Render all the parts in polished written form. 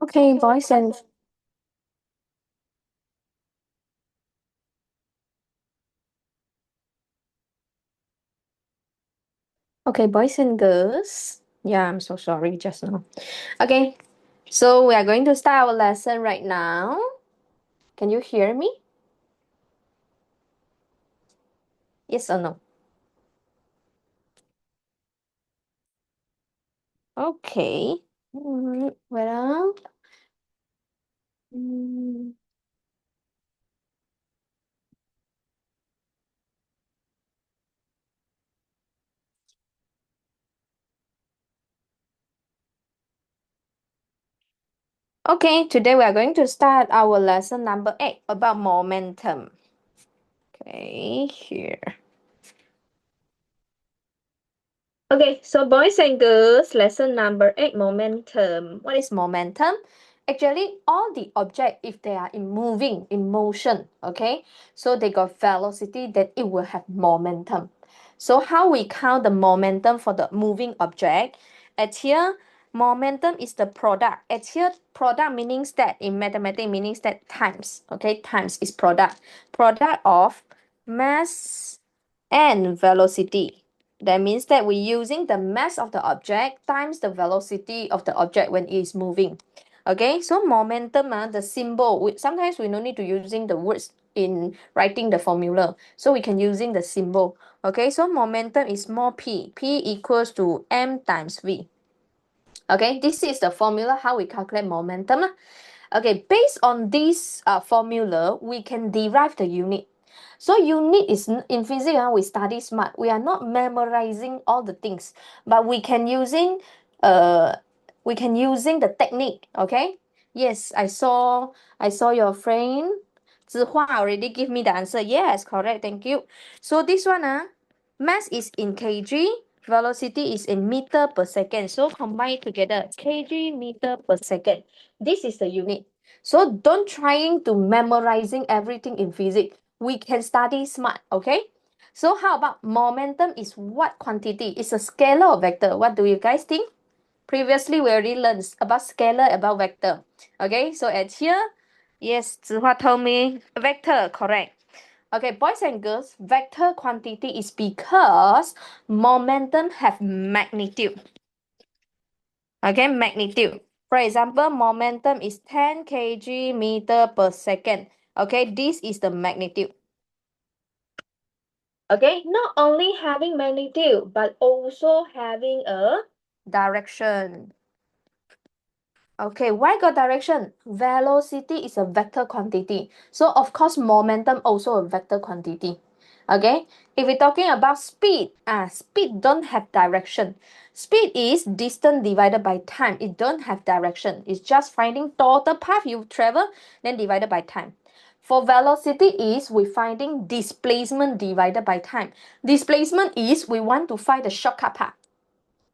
Okay, boys and okay, boys and girls. Yeah, I'm so sorry just now. Okay, so we are going to start our lesson right now. Can you hear me? Yes or no? Okay. Well, mm, okay, today we are going to start our lesson number 8 about momentum. Okay, here. Okay, so boys and girls, lesson number 8, momentum. What is momentum? Actually, all the object, if they are in motion, okay, so they got velocity, that it will have momentum. So how we count the momentum for the moving object? At here, momentum is the product. At here, product means that in mathematics means that times, okay, times is product. Product of mass and velocity. That means that we're using the mass of the object times the velocity of the object when it is moving. Okay, so momentum, the symbol, sometimes we no need to using the words in writing the formula. So we can using the symbol. Okay, so momentum is small p. P equals to m times v. Okay, this is the formula how we calculate momentum. Okay, based on this formula, we can derive the unit. So unit is in physics, we study smart. We are not memorizing all the things, but uh we can using the technique. Okay. Yes, I saw your friend Zihua already give me the answer. Yes, correct. Thank you. So this one mass is in kg, velocity is in meter per second. So combine together kg meter per second. This is the unit. So don't trying to memorizing everything in physics. We can study smart, okay? So how about momentum is what quantity? It's a scalar or vector. What do you guys think? Previously, we already learned about scalar, about vector. Okay, so at here, yes, Zihua told me vector, correct. Okay, boys and girls, vector quantity is because momentum have magnitude. Okay, magnitude. For example, momentum is 10 kg meter per second. Okay, this is the magnitude. Okay, not only having magnitude, but also having a direction. Okay, why got direction? Velocity is a vector quantity. So of course, momentum also a vector quantity. Okay, if we're talking about speed, speed don't have direction. Speed is distance divided by time. It don't have direction. It's just finding total path you travel, then divided by time. For velocity is we finding displacement divided by time. Displacement is we want to find the shortcut path.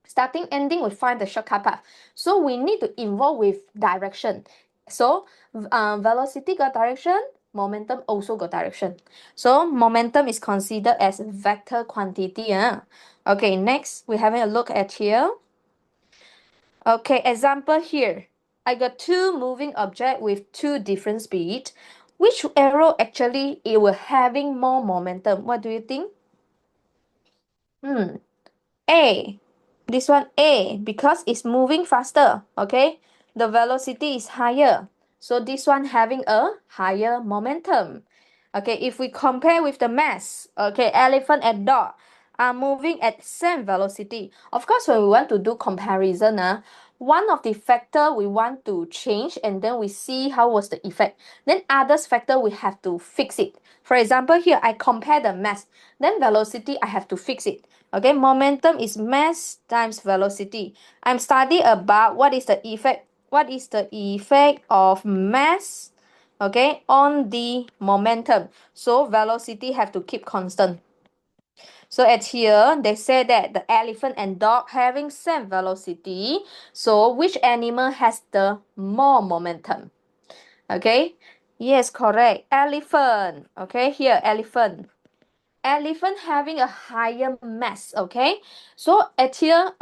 Starting, ending, we find the shortcut path. So we need to involve with direction. So velocity got direction, momentum also got direction. So momentum is considered as vector quantity. Okay, next we're having a look at here. Okay, example here. I got two moving object with two different speed. Which arrow actually it will having more momentum? What do you think? Hmm. A. This one A because it's moving faster. Okay, the velocity is higher. So this one having a higher momentum. Okay, if we compare with the mass, okay, elephant and dog are moving at same velocity. Of course, when we want to do comparison, one of the factor we want to change and then we see how was the effect. Then others factor we have to fix it. For example, here I compare the mass, then velocity I have to fix it. Okay, momentum is mass times velocity. I'm studying about what is the effect. What is the effect of mass, okay, on the momentum? So velocity have to keep constant. So at here, they say that the elephant and dog having same velocity. So which animal has the more momentum? Okay. Yes, correct. Elephant. Okay, here, elephant. Elephant having a higher mass. Okay. So at here,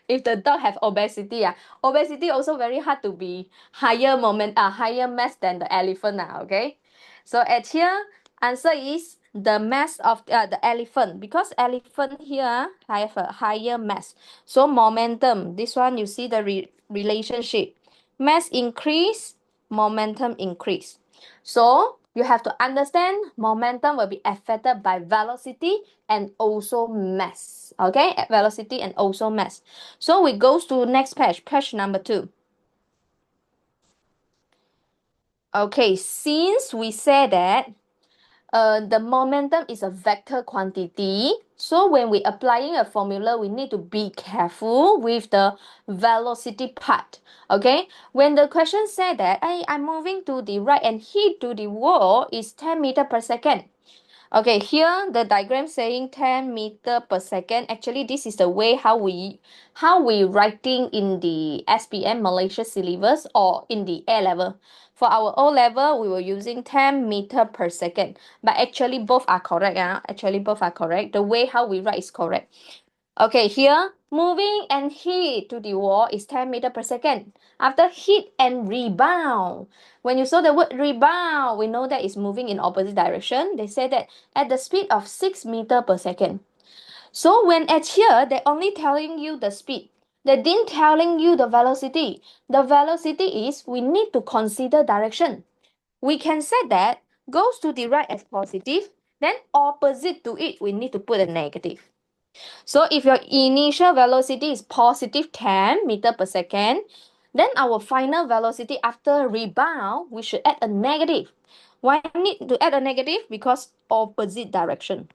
if the dog have obesity, obesity also very hard to be higher mass than the elephant, okay? So at here, answer is the mass of the elephant, because elephant here have a higher mass. So momentum, this one you see the relationship. Mass increase, momentum increase. So you have to understand momentum will be affected by velocity and also mass. Okay, velocity and also mass. So we go to next page, page number 2. Okay, since we said that the momentum is a vector quantity. So when we applying a formula, we need to be careful with the velocity part. Okay, when the question said that I'm moving to the right and hit to the wall is 10 meter per second. Okay, here the diagram saying 10 meter per second. Actually, this is the way how we writing in the SPM Malaysia syllabus or in the A level. For our O level, we were using 10 meter per second. But actually, both are correct. Actually, both are correct. The way how we write is correct. Okay, here, moving and hit to the wall is 10 meter per second. After hit and rebound, when you saw the word rebound, we know that it's moving in opposite direction. They say that at the speed of 6 meter per second. So when at here, they're only telling you the speed. They didn't telling you the velocity. The velocity is we need to consider direction. We can say that goes to the right as positive, then opposite to it, we need to put a negative. So if your initial velocity is positive 10 meter per second, then our final velocity after rebound, we should add a negative. Why need to add a negative? Because opposite direction.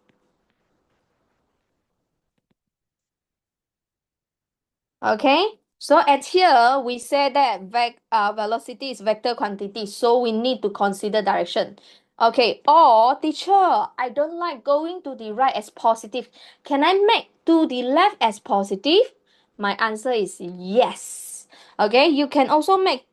Okay, so at here we say that velocity is vector quantity, so we need to consider direction. Okay, or teacher, I don't like going to the right as positive. Can I make to the left as positive? My answer is yes. Okay, you can also make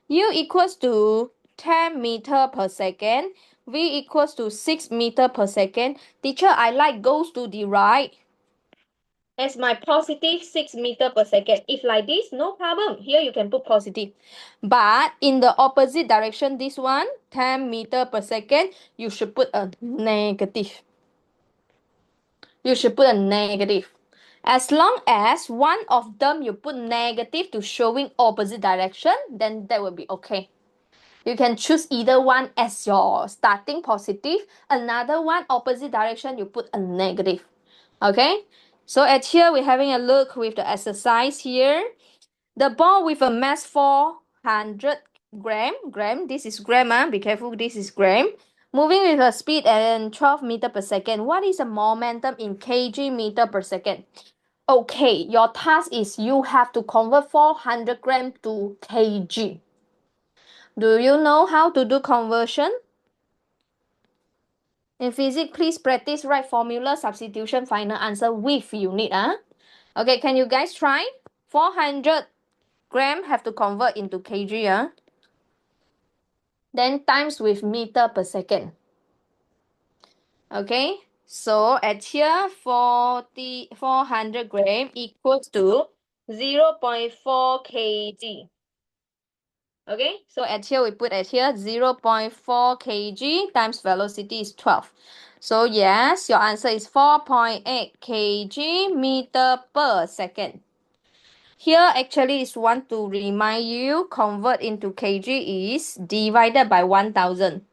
U equals to 10 meter per second, V equals to 6 meter per second. Teacher, I like goes to the right as my positive 6 meter per second. If like this, no problem. Here you can put positive. But in the opposite direction, this one, 10 meter per second, you should put a negative. You should put a negative. As long as one of them you put negative to showing opposite direction, then that will be okay. You can choose either one as your starting positive, another one opposite direction, you put a negative. Okay, so at here we're having a look with the exercise here. The ball with a mass 400 gram, this is gram, be careful, this is gram, moving with a speed at 12 meter per second. What is the momentum in kg meter per second? Okay, your task is you have to convert 400 gram to kg. Do you know how to do conversion? In physics, please practice write formula substitution final answer with unit. Okay, can you guys try? 400 gram have to convert into kg. Then times with meter per second. Okay, so at here 400 gram equals to 0.4 kg. Okay, so at here we put at here 0.4 kg times velocity is 12. So yes, your answer is 4.8 kg meter per second. Here actually is want to remind you convert into kg is divided by 1000.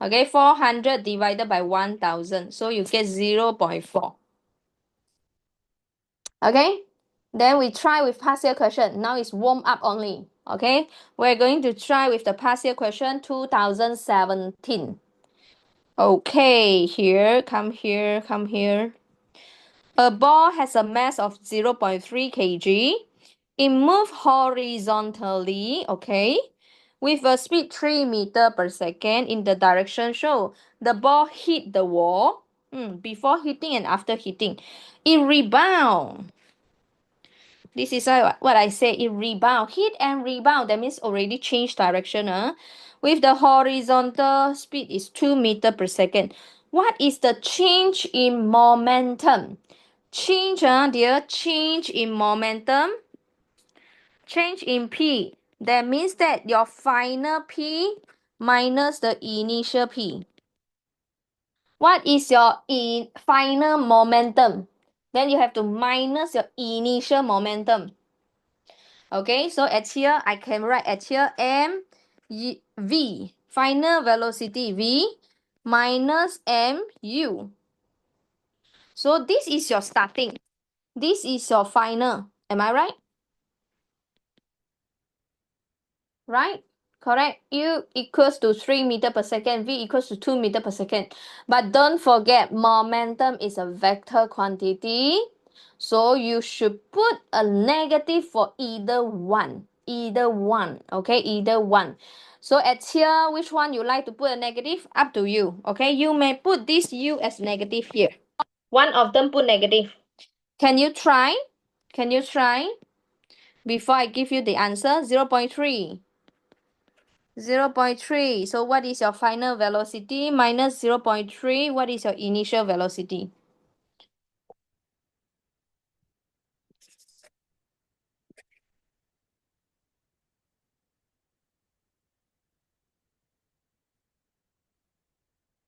Okay, 400 divided by 1000. So you get 0.4. Okay, then we try with past year question. Now it's warm up only. Okay, we're going to try with the past year question 2017. Okay, come here. A ball has a mass of 0.3 kg. It moves horizontally, okay, with a speed 3 meter per second in the direction shown. The ball hit the wall before hitting and after hitting. It rebound. This is what I say. It rebound. Hit and rebound. That means already change direction. With the horizontal speed is 2 meter per second. What is the change in momentum? Change, dear, change in momentum, change in P. That means that your final P minus the initial P. What is your final momentum? Then you have to minus your initial momentum. Okay, so at here, I can write at here V, final velocity V minus mu. So this is your starting. This is your final. Am I right? Right? Correct. U equals to 3 meter per second. V equals to 2 meter per second. But don't forget, momentum is a vector quantity. So you should put a negative for either one. Either one. Okay? Either one. So at here, which one you like to put a negative? Up to you. Okay? You may put this U as negative here. One of them put negative. Can you try? Can you try? Before I give you the answer, 0.3. 0.3. So what is your final velocity? Minus 0.3. What is your initial velocity?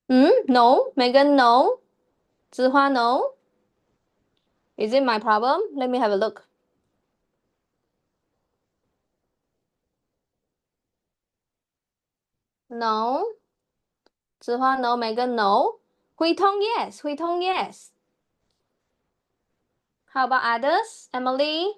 No. Megan, no. Zihua, no. Is it my problem? Let me have a look. No. Zihua, no. Megan, no. Hui Tong, yes. Hui Tong, yes. How about others? Emily?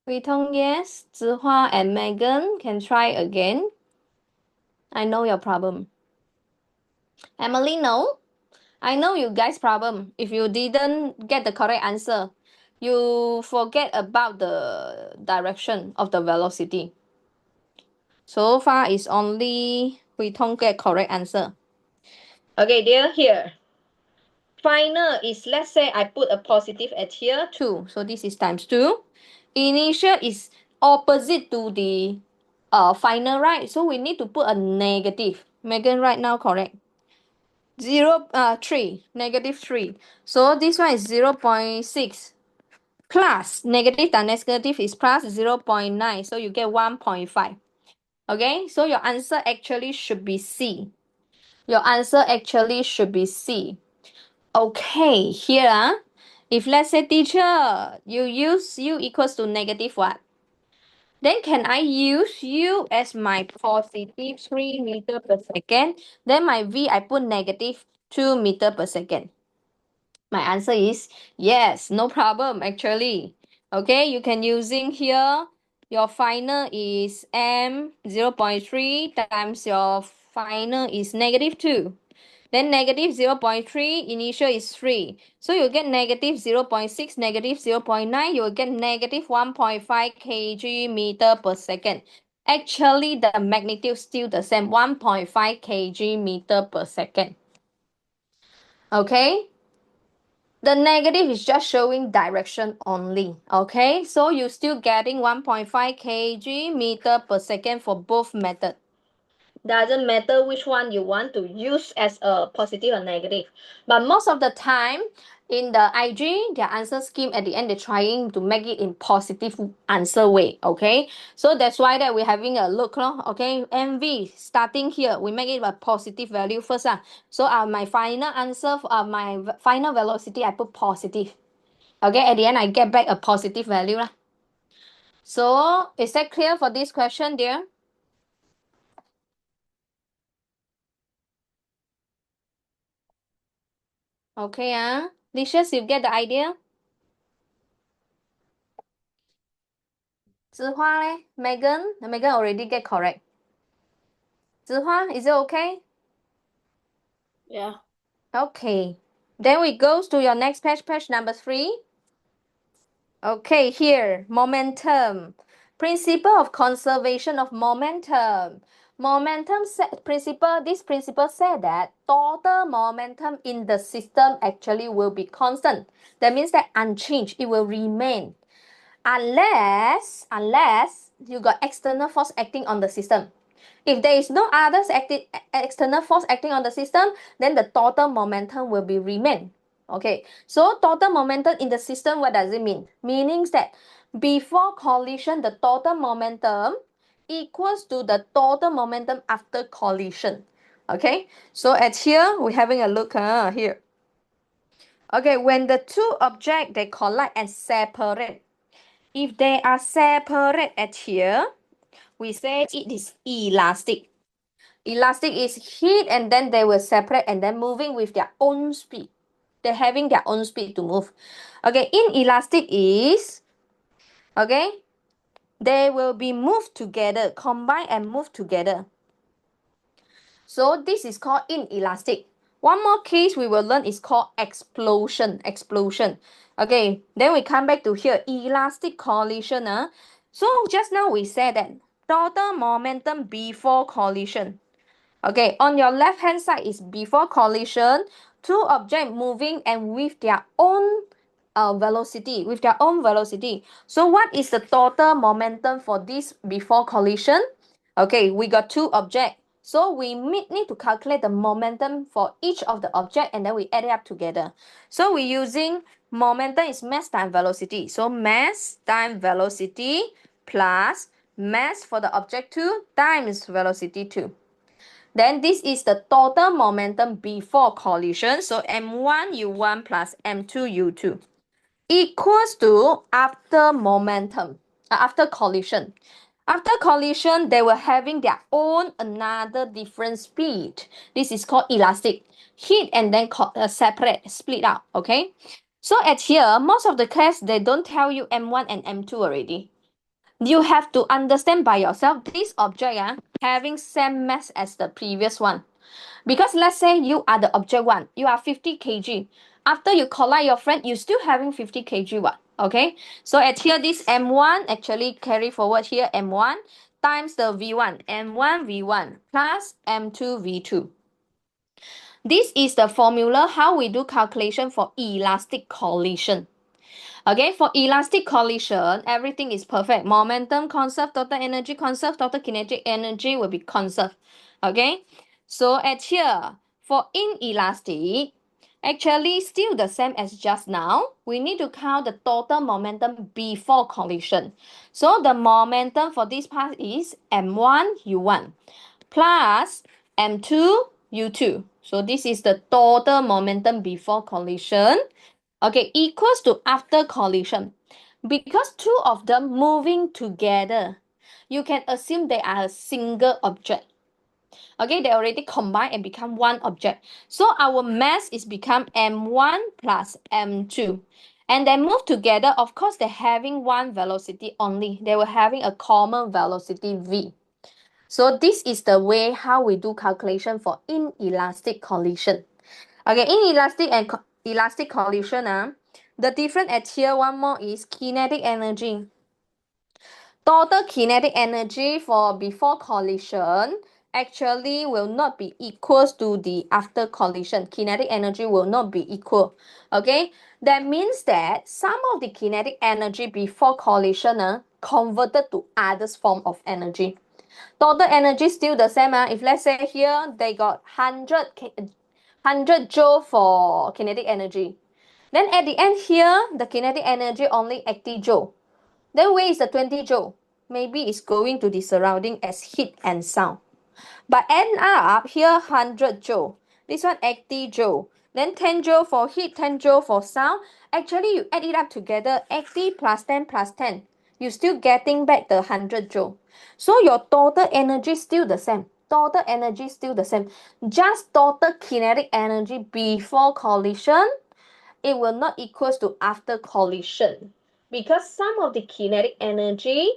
Hui Tong, yes. Zihua and Megan can try again. I know your problem. Emily, no. I know you guys' problem. If you didn't get the correct answer, you forget about the direction of the velocity. So far, it's only we don't get correct answer. Okay, dear, here. Final is, let's say I put a positive at here, 2. So this is times 2. Initial is opposite to the final, right? So we need to put a negative. Megan, right now, correct. 3, negative 3. So this one is 0.6 plus negative times negative is plus 0.9. So you get 1.5. Okay, so your answer actually should be C. Your answer actually should be C. Okay, here, if let's say teacher, you use U equals to negative what? Then can I use U as my positive 3 meter per second? Then my V, I put negative 2 meter per second. My answer is yes, no problem actually. Okay, you can using here, your final is M 0.3 times your final is negative 2. Then negative 0.3, initial is 3. So you get negative 0.6, negative 0.9, you will get negative 1.5 kg meter per second. Actually, the magnitude still the same, 1.5 kg meter per second. Okay? The negative is just showing direction only. Okay? So you're still getting 1.5 kg meter per second for both methods. Doesn't matter which one you want to use as a positive or negative. But most of the time, in the IG, their answer scheme at the end, they're trying to make it in positive answer way, okay? So that's why that we're having a look, okay? MV, starting here, we make it a positive value first. So my final answer, my final velocity, I put positive. Okay, at the end, I get back a positive value. So is that clear for this question, dear? Okay, Licious, you get the idea? Zihua leh? Megan? Megan already get correct. Zihua, is it okay? Yeah. Okay. Then we go to your next page, page number 3. Okay, here, momentum. Principle of conservation of momentum. This principle said that total momentum in the system actually will be constant. That means that unchanged, it will remain. Unless you got external force acting on the system. If there is no other external force acting on the system, then the total momentum will be remain. Okay, so total momentum in the system, what does it mean? Meaning that before collision, the total momentum equals to the total momentum after collision. Okay, so at here, we're having a look here. Okay, when the two objects, they collide and separate. If they are separate at here, we say it is elastic. Elastic is heat and then they will separate and then moving with their own speed. They're having their own speed to move. Okay, inelastic is, okay, they will be moved together, combined and moved together. So this is called inelastic. One more case we will learn is called explosion. Explosion. Okay, then we come back to here, elastic collision. So just now we said that total momentum before collision. Okay, on your left hand side is before collision, two objects moving and with their own velocity, with their own velocity. So what is the total momentum for this before collision? Okay, we got two objects. So we need to calculate the momentum for each of the object and then we add it up together. So we're using momentum is mass times velocity. So mass times velocity plus mass for the object 2 times velocity 2. Then this is the total momentum before collision. So m1 u1 plus m2 u2 equals to after momentum, after collision. After collision, they were having their own another different speed. This is called elastic. Heat and then separate, split out, okay? So at here, most of the case, they don't tell you M1 and M2 already. You have to understand by yourself, this object having same mass as the previous one. Because let's say you are the object 1, you are 50 kg. After you collide your friend, you still having 50 kg what? Okay, so at here this m1 actually carry forward here m1 times the v1, m1 v1 plus m2 v2. This is the formula how we do calculation for elastic collision. Okay, for elastic collision, everything is perfect. Momentum conserved, total energy conserved, total kinetic energy will be conserved. Okay, so at here, for inelastic, actually still the same as just now. We need to count the total momentum before collision. So the momentum for this part is m1 u1 plus m2 u2. So this is the total momentum before collision. Okay, equals to after collision. Because two of them moving together, you can assume they are a single object. Okay, they already combine and become one object. So our mass is become m1 plus m2. And they move together, of course, they're having one velocity only. They were having a common velocity v. So this is the way how we do calculation for inelastic collision. Okay, inelastic and elastic collision, the difference at here one more is kinetic energy. Total kinetic energy for before collision actually will not be equals to the after collision. Kinetic energy will not be equal. Okay, that means that some of the kinetic energy before collision converted to others form of energy. Total energy still the same. If let's say here they got 100 joule for kinetic energy. Then at the end here, the kinetic energy only 80 joule. Then where is the 20 joule? Maybe it's going to the surrounding as heat and sound. But end up here 100 joule. This one 80 joule. Then 10 joule for heat, 10 joule for sound. Actually, you add it up together, 80 plus 10 plus 10. You still getting back the 100 joule. So your total energy still the same. Total energy still the same. Just total kinetic energy before collision, it will not equals to after collision. Because some of the kinetic energy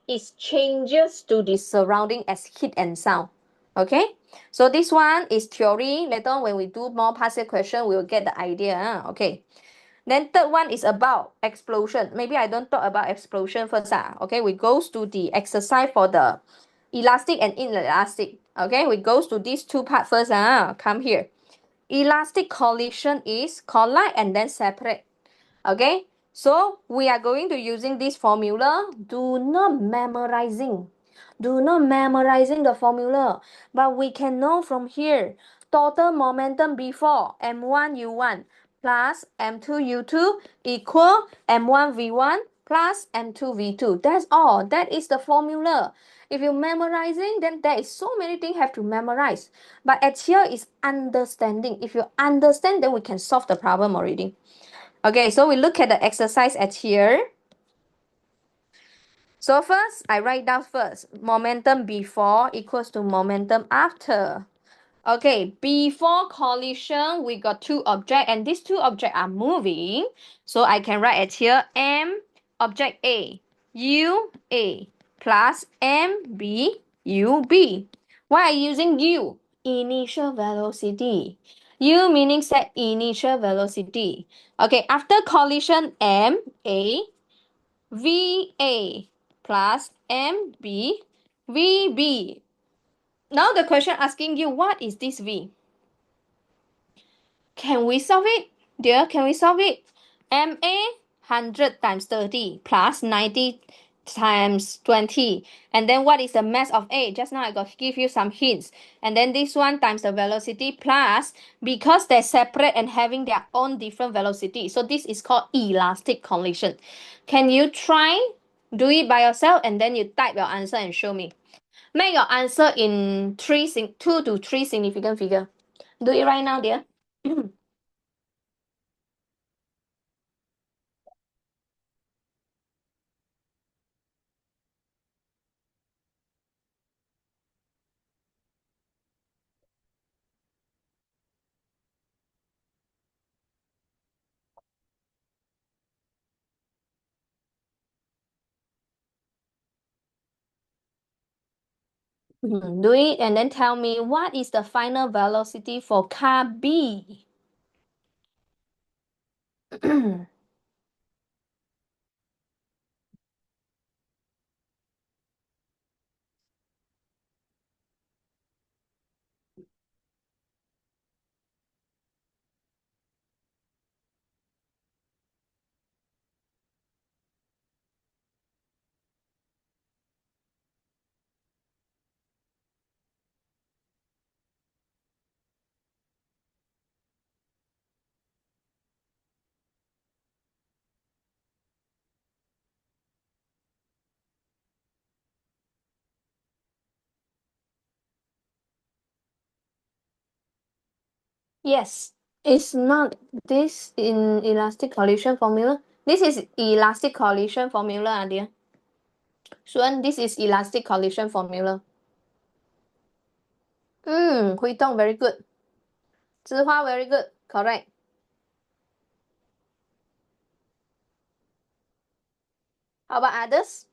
is changes to the surrounding as heat and sound. Okay, so this one is theory. Later on when we do more past year question, we will get the idea. Okay, then third one is about explosion. Maybe I don't talk about explosion first. Okay, we goes to the exercise for the elastic and inelastic. Okay, we goes to these two parts first. Come here. Elastic collision is collide and then separate. Okay, so we are going to using this formula. Do not memorizing. Do not memorizing the formula, but we can know from here. Total momentum before m1 u1 plus m2 u2 equal m1 v1 plus m2 v2. That's all. That is the formula. If you're memorizing, then there is so many things have to memorize. But at here is understanding. If you understand, then we can solve the problem already. Okay, so we look at the exercise at here. So first, I write down first. Momentum before equals to momentum after. Okay, before collision, we got two objects, and these two objects are moving. So I can write it here, M object A, U A, plus M B, U B. Why are you using U? Initial velocity. U meaning set initial velocity. Okay, after collision, M A, V A, plus M B, V B. Now the question asking you, what is this V? Can we solve it? Dear, can we solve it? MA 100 times 30 plus 90 times 20. And then what is the mass of A? Just now I got to give you some hints. And then this one times the velocity plus, because they're separate and having their own different velocity. So this is called elastic collision. Can you try? Do it by yourself and then you type your answer and show me. Make your answer in 2 to 3 significant figure. Do it right now, dear. Do it and then tell me what is the final velocity for car B. Yes, it's not this in elastic collision formula. This is elastic collision formula, dear. Xuan, this is elastic collision formula. Hui Dong, very good. Zihua, very good. Correct. How about others?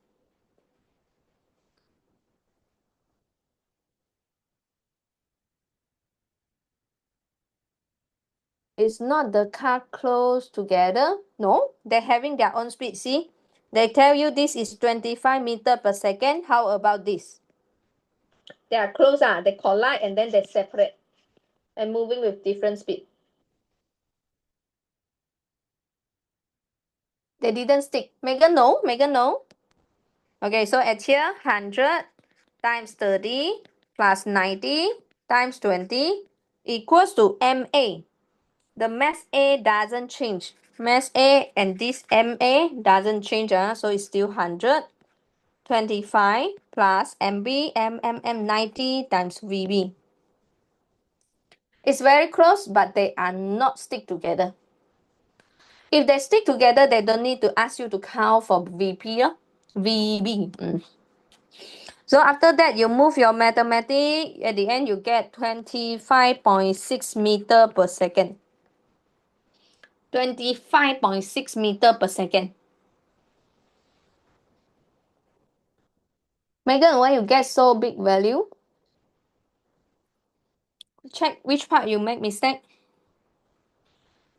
It's not the car close together. No, they're having their own speed. See, they tell you this is 25 meter per second. How about this? They are close, they collide and then they separate and moving with different speed. They didn't stick. Megan, no. Megan, no. Okay, so at here, 100 times 30 plus 90 times 20 equals to MA. The mass A doesn't change. Mass A and this MA doesn't change, so it's still 100. 25 plus MB, 90 times VB. It's very close, but they are not stick together. If they stick together, they don't need to ask you to count for VP, VB. So after that, you move your mathematics. At the end, you get 25.6 meter per second. 25.6 meter per second. Megan, why you get so big value? Check which part you make mistake.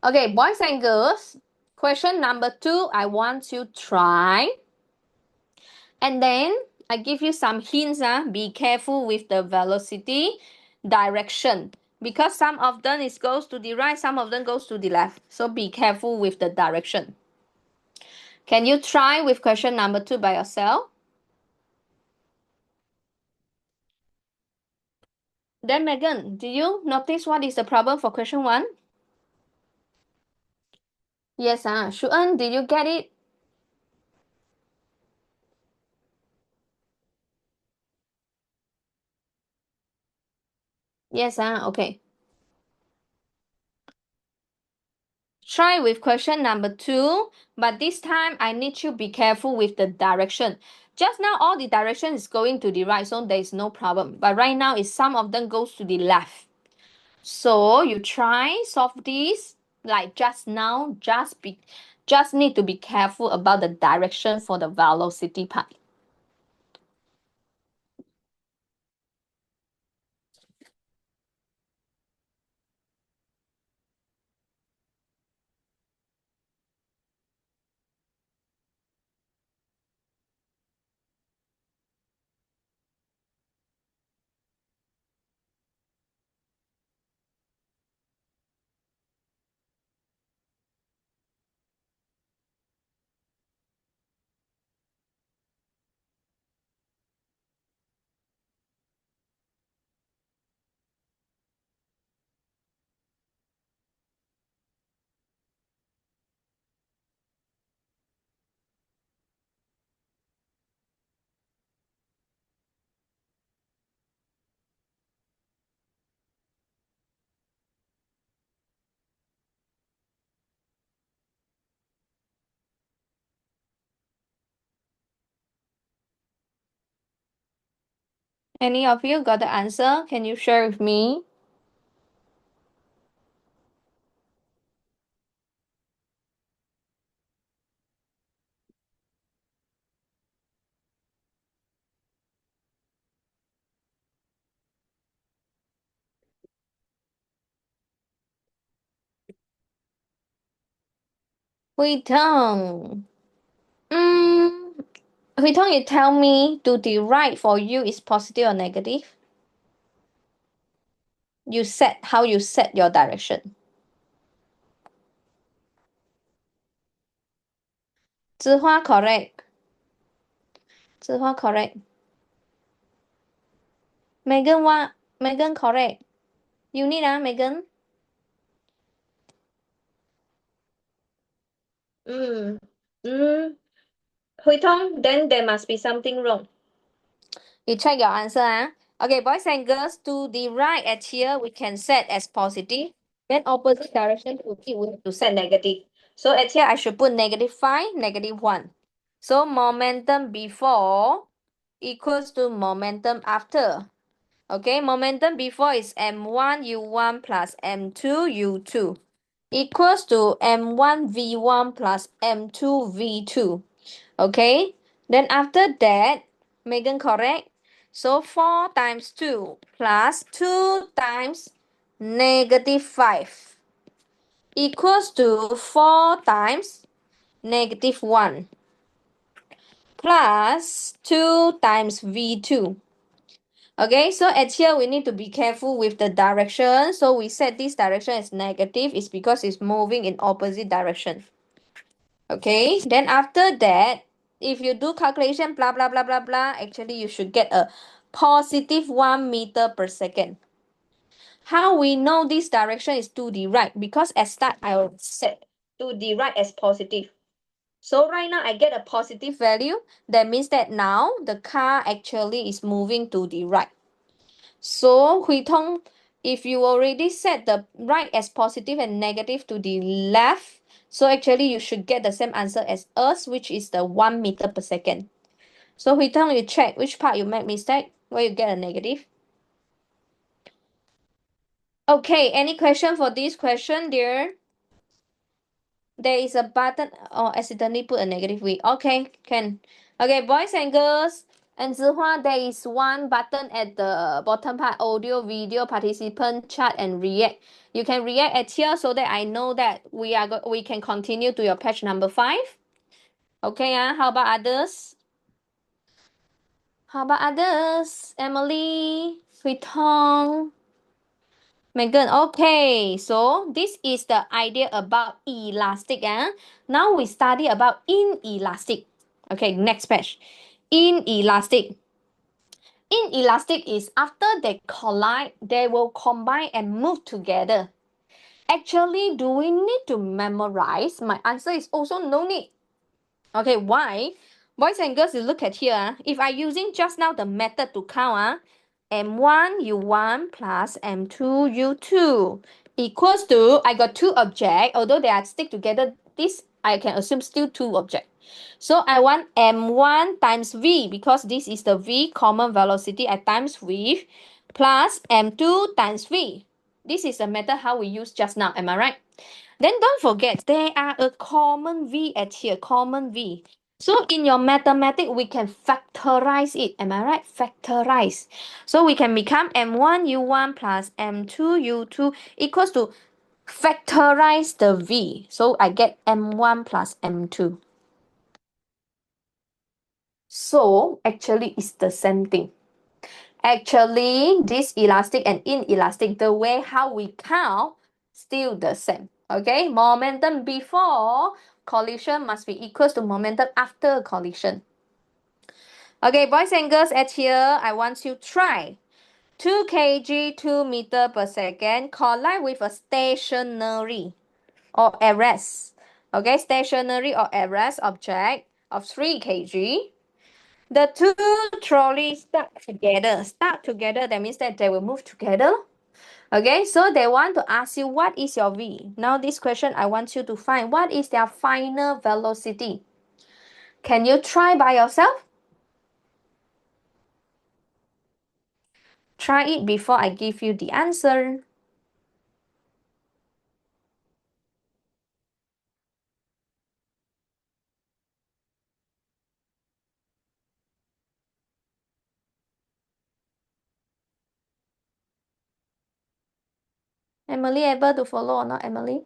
Okay, boys and girls, question number 2, I want you to try. And then I give you some hints. Be careful with the velocity direction. Because some of them goes to the right, some of them goes to the left. So be careful with the direction. Can you try with question number 2 by yourself? Then Megan, do you notice what is the problem for question 1? Yes, Shuan, did you get it? Yes, okay. Try with question number 2, but this time I need you to be careful with the direction. Just now all the direction is going to the right, so there is no problem. But right now is some of them goes to the left. So you try solve this like just now. Just need to be careful about the direction for the velocity part. Any of you got the answer? Can you share with me? Hui-Teng. Hui-Teng, you tell me, do the right for you is positive or negative? How you set your direction. Zihua correct. Zihua correct. Megan what? Megan correct. You need Megan? Hui-Teng, then there must be something wrong. You check your answer. Okay, boys and girls, to the right at here, we can set as positive. Then opposite direction to it, we have to set negative. So at here, I should put -5, -1. So momentum before equals to momentum after. Okay, momentum before is m1 u1 plus m2 u2 equals to m1 v1 plus m2 v2. Okay, then after that, Megan correct? So 4 times 2 plus 2 times -5 equals to 4 times -1 plus 2 times V2. Okay, so at here we need to be careful with the direction. So we set this direction as negative is because it's moving in opposite direction. Okay, then after that, if you do calculation blah blah blah blah blah, actually you should get a positive 1 meter per second. How we know this direction is to the right? Because at start I will set to the right as positive. So right now I get a positive value. That means that now the car actually is moving to the right. So Hui-Teng, if you already set the right as positive and negative to the left, so actually you should get the same answer as us, which is the 1 meter per second. So Hui-Teng, you check which part you make mistake, where you get a negative. Okay, any question for this question, dear? There is a button, accidentally put a negative way. Okay, can. Okay, boys and girls, and Zihua, there is one button at the bottom part, audio, video, participant, chat, and react. You can react at here so that I know that we can continue to your page number 5. Okay, how about others? How about others? Emily, Hui-Teng, Megan, okay, so this is the idea about elastic. Now we study about inelastic. Okay, next page. Inelastic. Inelastic is after they collide, they will combine and move together. Actually, do we need to memorize? My answer is also no need. Okay, why? Boys and girls, you look at here. If I using just now the method to count, M1 U1 plus M2 U2 equals to, I got two objects, although they are stick together, this I can assume still two objects. So I want M1 times V because this is the V common velocity I times with plus M2 times V. This is the method how we use just now, am I right? Then don't forget, there are a common V at here, common V. So in your mathematics, we can factorize it. Am I right? Factorize. So we can become M1 U1 plus M2 U2 equals to factorize the V. So I get M1 plus M2. So actually it's the same thing. Actually, this elastic and inelastic, the way how we count, still the same. Okay, momentum before collision must be equal to momentum after collision. Okay, boys and girls, at here, I want you to try 2 kg 2 meter per second collide with a stationary or arrest. Okay, stationary or arrest object of 3 kg. The two trolleys stuck together. Stuck together, that means that they will move together. Okay, so they want to ask you what is your V. Now this question, I want you to find what is their final velocity. Can you try by yourself? Try it before I give you the answer. Emily able to follow or not, Emily?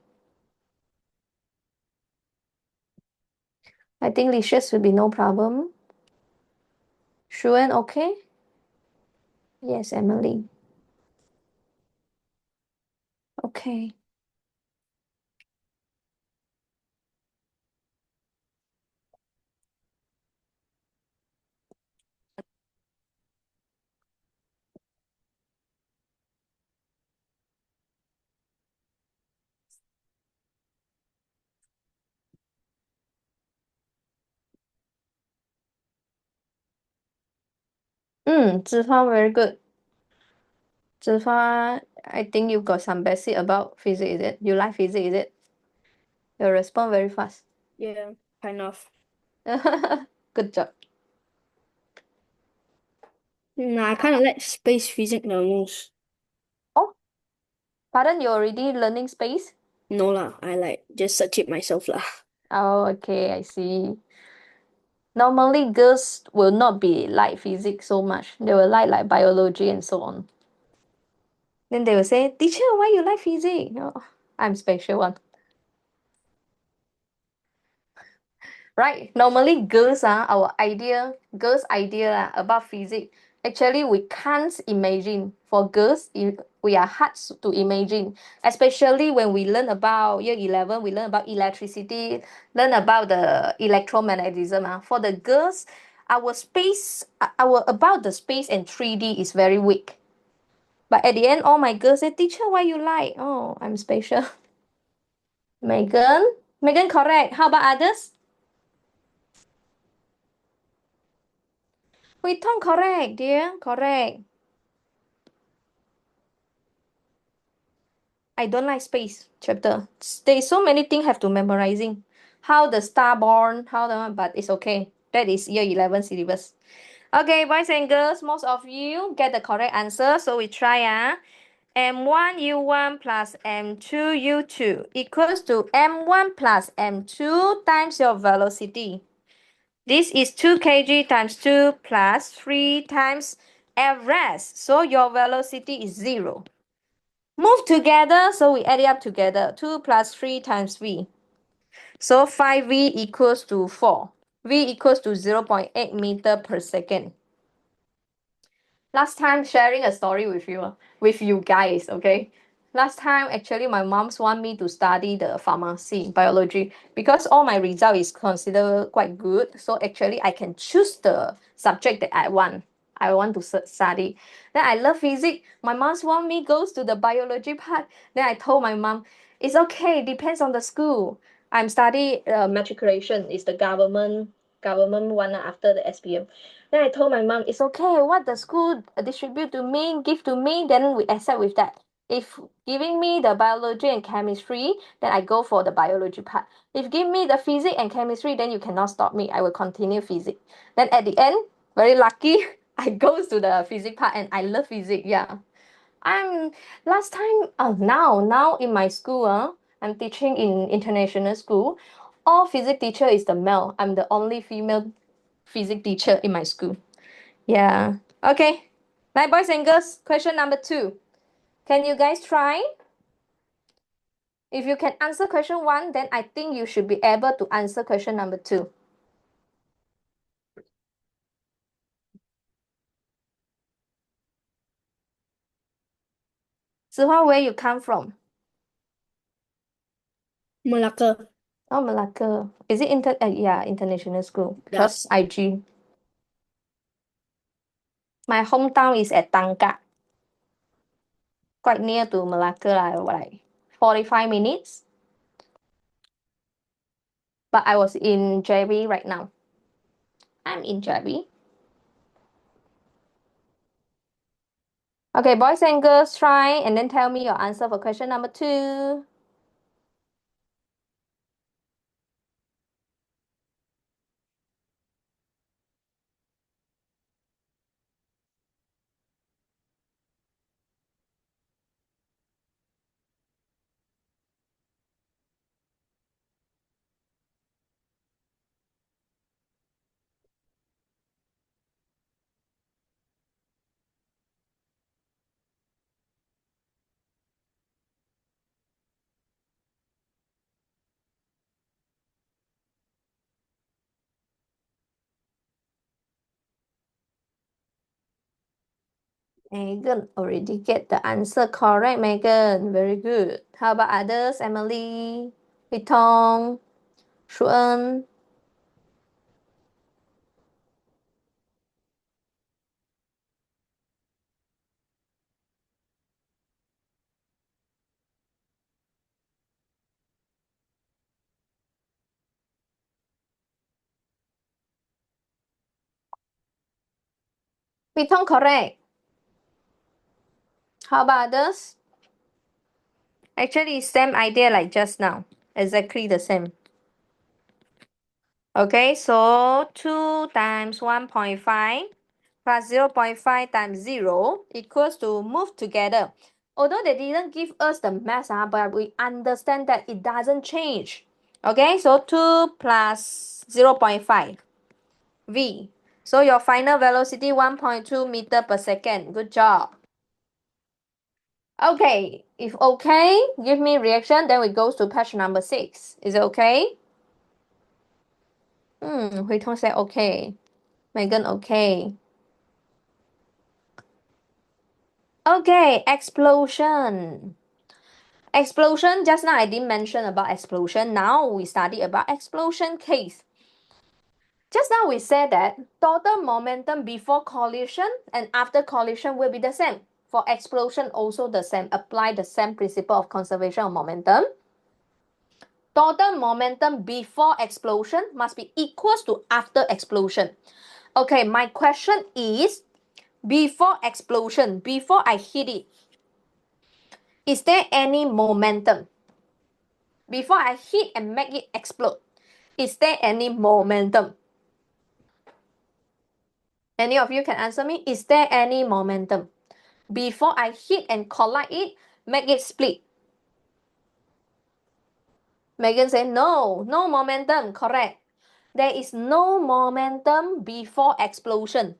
I think Licious will be no problem. Shuen, okay? Yes, Emily. Okay. Zhifa, very good. Zhifa, I think you got some basic about physics, is it? You like physics, is it? You respond very fast. Yeah, kind of. Good job. Nah, I kind of like space physics the most. Oh, pardon, you're already learning space? No lah, I like just search it myself lah. Oh, okay, I see. Normally, girls will not be like physics so much. They will like biology and so on. Then they will say, teacher, why you like physics? Oh, I'm special one. Right? Normally, girls are girls' idea about physics. Actually, we can't imagine. For girls, we are hard to imagine. Especially when we learn about year 11, we learn about electricity, learn about the electromagnetism. For the girls, our about the space and 3D is very weak. But at the end, all my girls say, teacher, why you like? Oh, I'm special. Megan? Megan, correct. How about others? Hui Tong, correct, dear. Correct. I don't like space chapter. There's so many things have to memorizing. How the star born, how the but it's okay. That is year 11 syllabus. Okay, boys and girls, most of you get the correct answer. So we try M1 U1 plus M2 U2 equals to M1 plus M2 times your velocity. This is 2 kg times 2 plus 3 times Everest. So your velocity is 0. Move together, so we add it up together. 2 plus 3 times V. So 5V equals to 4. V equals to 0.8 meter per second. Last time sharing a story with you guys, okay? Last time, actually, my mom's want me to study the pharmacy, biology, because all my result is considered quite good. So actually, I can choose the subject that I want. I want to study. Then I love physics. My mom want me goes to the biology part. Then I told my mom, it's okay, depends on the school. I'm study matriculation. It's the government one after the SPM. Then I told my mom, it's okay, what the school distribute to me, give to me, then we accept with that. If giving me the biology and chemistry, then I go for the biology part. If give me the physics and chemistry, then you cannot stop me. I will continue physics. Then at the end, very lucky, I goes to the physics part and I love physics. Yeah. I'm last time now in my school, I'm teaching in international school. All physics teacher is the male. I'm the only female physics teacher in my school. Yeah. Okay. Now, boys and girls, question number 2. Can you guys try? If you can answer question 1, then I think you should be able to answer question number 2. Zihua, where you come from? Malacca. Oh, Malacca. Is it yeah, international school? Yeah. Because IG. My hometown is at Tangka. Quite near to Malacca, like 45 minutes. But I was in JB right now. I'm in JB. Okay, boys and girls, try and then tell me your answer for question number 2. Megan already get the answer correct, Megan. Very good. How about others? Emily, Hui Shuan. Hui correct. How about others? Actually, same idea like just now. Exactly the same. Okay, so 2 times 1.5 plus 0.5 times 0 equals to move together. Although they didn't give us the math, but we understand that it doesn't change. Okay, so 2 plus 0.5 v. So your final velocity 1.2 meter per second. Good job. Okay, if okay, give me reaction, then we go to page number 6. Is it okay? Hui Tong said okay. Megan okay. Okay, explosion. Explosion, just now I didn't mention about explosion. Now we study about explosion case. Just now we said that total momentum before collision and after collision will be the same. For explosion also the same. Apply the same principle of conservation of momentum. Total momentum before explosion must be equals to after explosion. Okay, my question is, before explosion, before I hit it, is there any momentum? Before I hit and make it explode, is there any momentum? Any of you can answer me? Is there any momentum? Before I hit and collide it, make it split. Megan said, no, no momentum. Correct. There is no momentum before explosion.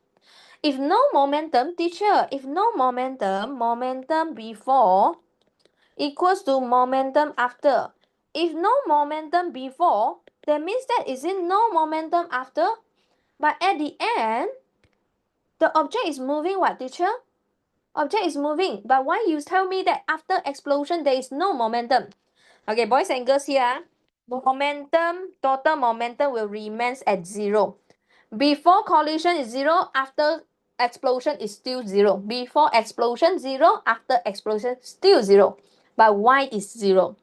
If no momentum, teacher, if no momentum, momentum before equals to momentum after. If no momentum before, that means that is it no momentum after? But at the end, the object is moving what, teacher? Object is moving. But why you tell me that after explosion, there is no momentum? Okay, boys and girls here, momentum, total momentum will remain at 0. Before collision is 0, after explosion is still 0. Before explosion 0, after explosion still 0. But why is 0?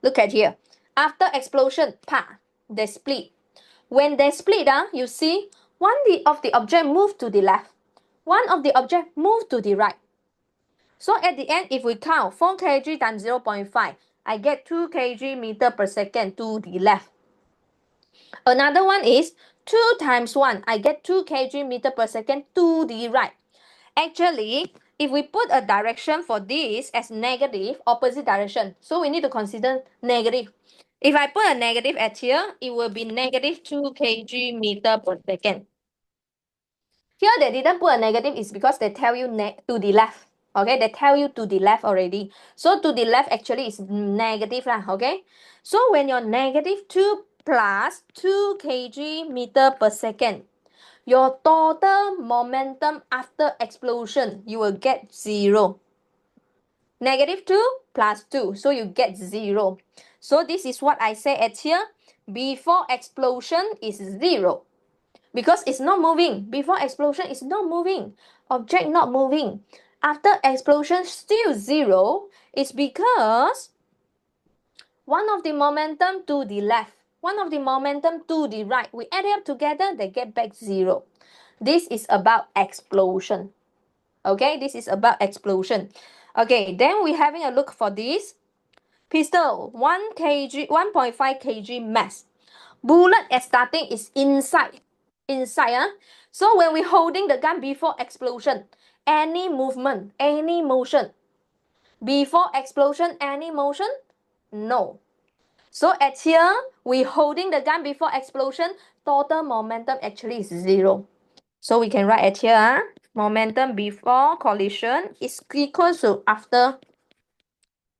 Look at here. After explosion, they split. When they split, you see one of the object move to the left. One of the object move to the right. So at the end, if we count 4 kg times 0.5, I get 2 kg meter per second to the left. Another one is 2 times 1, I get 2 kg meter per second to the right. Actually, if we put a direction for this as negative, opposite direction, so we need to consider negative. If I put a negative at here, it will be negative 2 kg meter per second. Here they didn't put a negative is because they tell you to the left. Okay, they tell you to the left already. So to the left actually is negative lah, okay? So when you're negative 2 plus 2 kg meter per second, your total momentum after explosion, you will get 0. Negative 2 plus 2, so you get 0. So this is what I say at here. Before explosion is 0. Because it's not moving. Before explosion, it's not moving. Object not moving. After explosion, still 0. It's because one of the momentum to the left, one of the momentum to the right, we add it up together, they get back 0. This is about explosion. Okay, this is about explosion. Okay, then we're having a look for this. Pistol, 1 kg, 1.5 kg mass. Bullet at starting is inside. So when we're holding the gun before explosion, any movement, any motion. Before explosion, any motion? No. So at here, we holding the gun before explosion, total momentum actually is 0. So we can write at here, momentum before collision is equal to after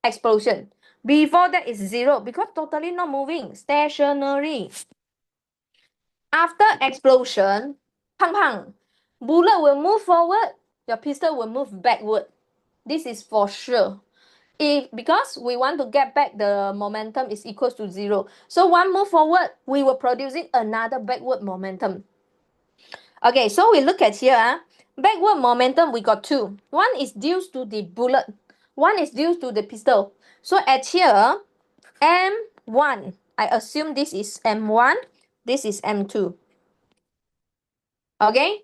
explosion. Before that is 0 because totally not moving, stationary. After explosion, pang pang, bullet will move forward, your pistol will move backward. This is for sure. Because we want to get back the momentum is equals to 0. So one move forward, we will producing another backward momentum. Okay, so we look at here. Backward momentum, we got 2. One is due to the bullet. One is due to the pistol. So at here, M1. I assume this is M1. This is M2. Okay?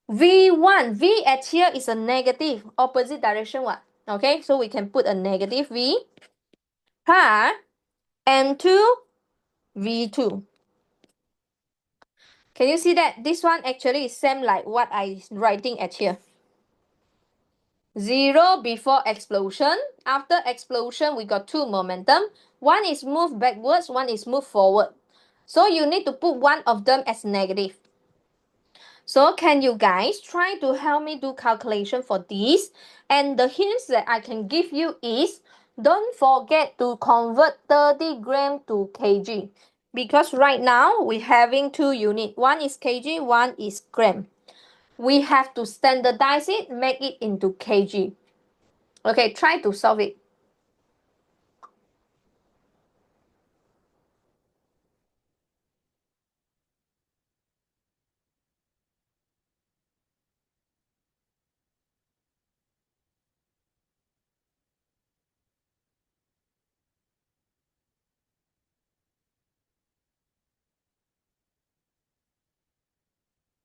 V1. V at here is a negative. Opposite direction what? Okay, so we can put a negative V. M2, V2. Can you see that? This one actually is same like what I writing at here. 0 before explosion. After explosion, we got 2 momentum. One is move backwards, one is move forward. So you need to put one of them as negative. So can you guys try to help me do calculation for this? And the hints that I can give you is, don't forget to convert 30 gram to kg. Because right now, we're having 2 units. One is kg, one is gram. We have to standardize it, make it into kg. Okay, try to solve it.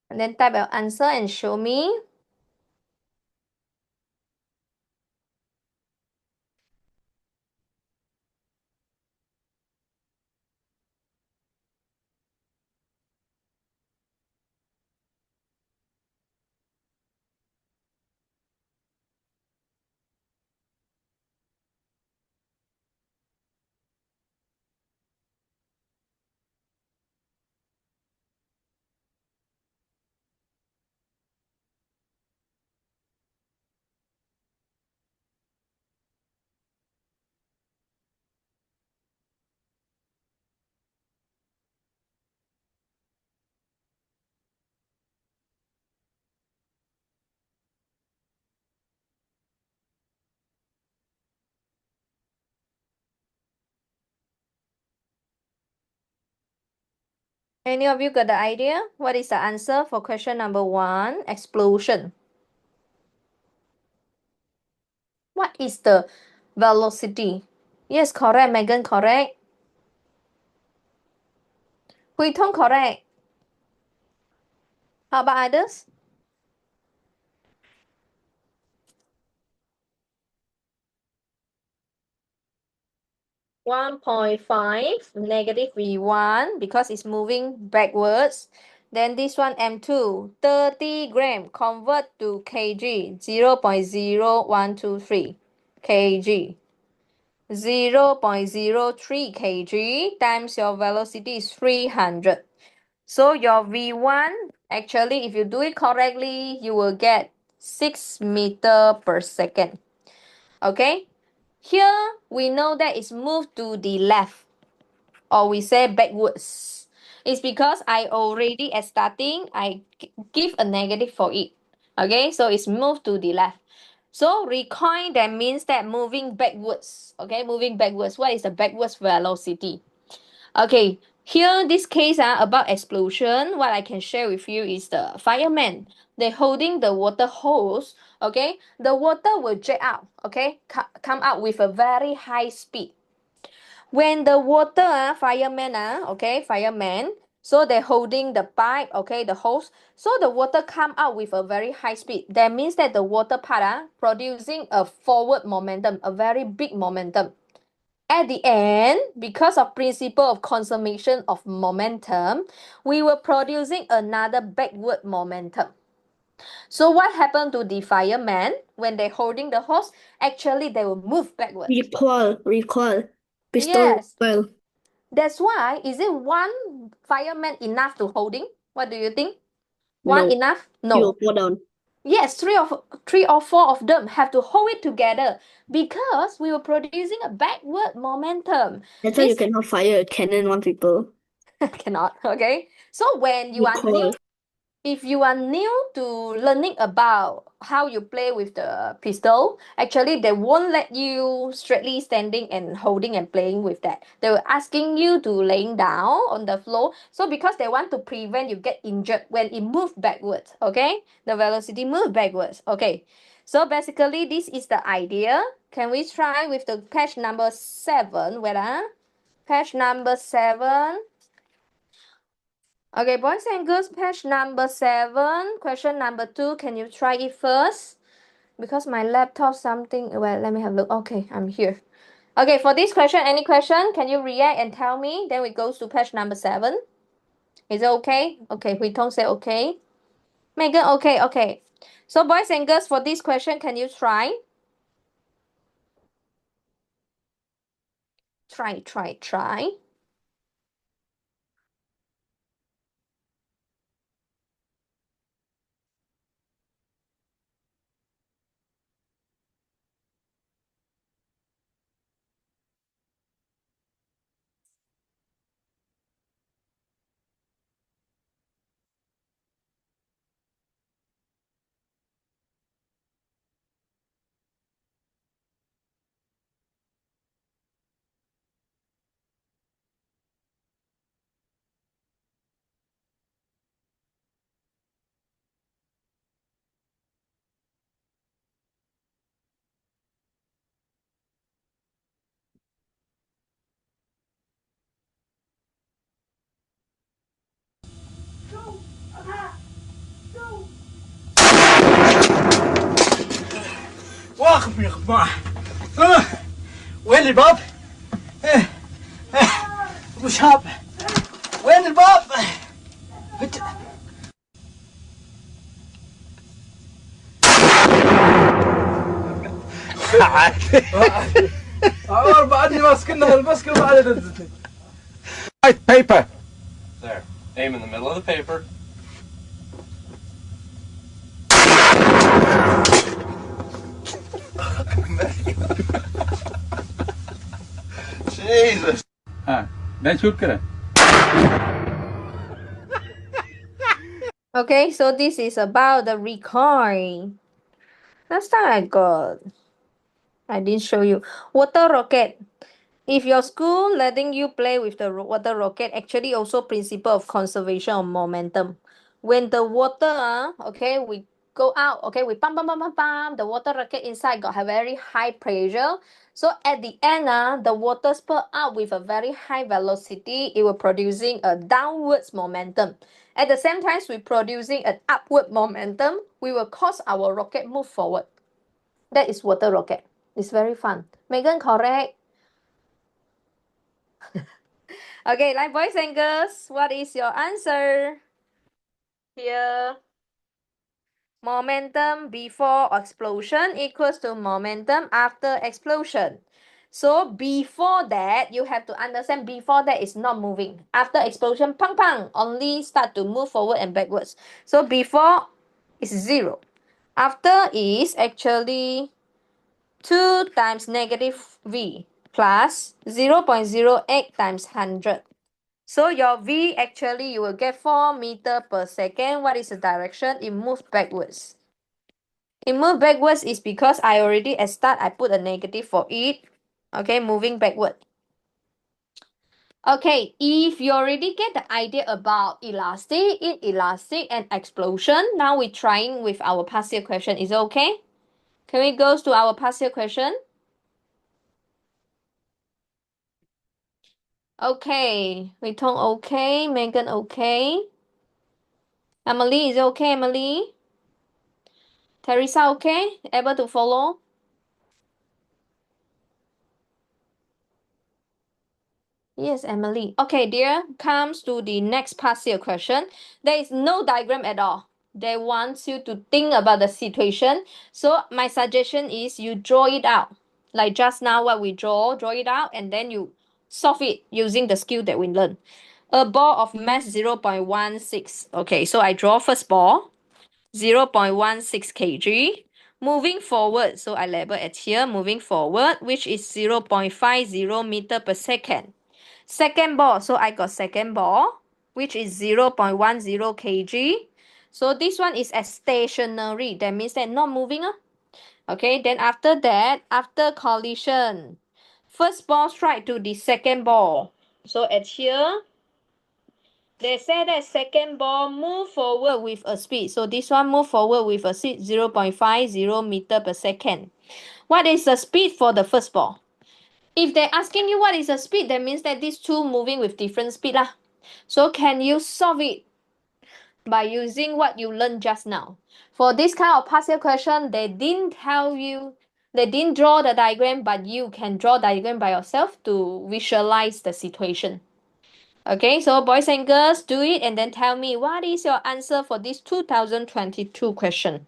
And then type your answer and show me. Any of you got the idea? What is the answer for question number 1? Explosion. What is the velocity? Yes, correct. Megan, correct. Hui Tong, correct. How about others? 1.5 negative V1 because it's moving backwards. Then this one M2, 30 gram convert to kg, 0.0123 kg. 0.03 kg times your velocity is 300. So your V1, actually, if you do it correctly, you will get 6 meter per second. Okay? Here, we know that it's moved to the left, or we say backwards. It's because I already at starting, I give a negative for it. Okay, so it's moved to the left. So recoil, that means that moving backwards. Okay, moving backwards. What is the backwards velocity? Okay, here this case about explosion, what I can share with you is the fireman. They're holding the water hose. Okay, the water will jet out. Okay, come out with a very high speed. When the water, fireman, okay, fireman, so they're holding the pipe, okay, the hose. So the water come out with a very high speed. That means that the water part producing a forward momentum, a very big momentum. At the end, because of principle of conservation of momentum, we were producing another backward momentum. So what happened to the fireman when they're holding the hose? Actually, they will move backward. Recoil. Pistol Yes, recoil. that's why. Is it one fireman enough to holding? What do you think? One No. enough? You'll No. fall down. Yes, three or four of them have to hold it together because we were producing a backward momentum. That's why you This cannot fire a cannon on people. cannot, okay? So when you are new, Recoil. if you are new to learning about how you play with the pistol, actually they won't let you straightly standing and holding and playing with that. They will asking you to laying down on the floor. So because they want to prevent you get injured when it move backwards, okay? The velocity move backwards, okay? So basically this is the idea. Can we try with the page number 7? Wait, page number 7. Okay, boys and girls, page number 7, question number 2. Can you try it first? Because my laptop something, well, let me have a look. Okay, I'm here. Okay, for this question, any question? Can you react and tell me? Then we go to page number 7. Is it okay? Okay, Hui Tong say okay. Megan, okay, okay. So boys and girls, for this question, can you try? Try. واقف يا جماعة. وين الباب؟ ابو شهاب وين الباب؟ عادي. بعدني ماسكنا المسكة وبعد دزتني. White paper. There. Aim in the middle of the paper. Jesus. Ben shoot keren. Okay, so this is about the recoil. Last time I didn't show you. Water rocket. if your school letting you play with the water rocket, actually also principle of conservation of momentum. When the water, okay, we go out, okay, we pump, pump, pump, pump, pump, the water rocket inside got a very high pressure. So at the end, the water spurt out with a very high velocity. It will producing a downwards momentum. At the same time, we producing an upward momentum. We will cause our rocket move forward. That is water rocket. It's very fun. Megan, correct? Okay, like boys and girls, what is your answer? Here, momentum before explosion equals to momentum after explosion. So before that, you have to understand before that is not moving. After explosion, pang pang, only start to move forward and backwards. So before is 0. After is actually 2 times negative V plus 0.08 times 100. So your V actually you will get 4 meter per second. What is the direction? It moves backwards. It moves backwards is because I already at start I put a negative for it. Okay, moving backward. Okay, if you already get the idea about elastic, inelastic, and explosion, now we're trying with our past year question. Is it okay? Can we go to our past year question? Okay, we talk okay, Megan okay. Emily, is it okay, Emily? Teresa, okay? Able to follow? Yes, Emily. Okay, dear, comes to the next past year question. There is no diagram at all. They want you to think about the situation. So my suggestion is you draw it out. Like just now what we draw it out and then you solve it using the skill that we learned. A ball of mass 0.16. Okay, so I draw first ball, 0.16 kg. Moving forward, so I label it here, moving forward, which is 0.50 meter per second. Second ball, so I got second ball, which is 0.10 kg. So this one is as stationary. That means that not moving. Okay, then after that, after collision, first ball strike to the second ball. So at here, they say that second ball move forward with a speed. So this one move forward with a speed 0.50 meter per second. What is the speed for the first ball? If they're asking you what is the speed, that means that these two moving with different speed lah. So can you solve it by using what you learned just now? For this kind of past year question, they didn't tell you, they didn't draw the diagram, but you can draw diagram by yourself to visualize the situation. Okay, so boys and girls, do it and then tell me what is your answer for this 2022 question.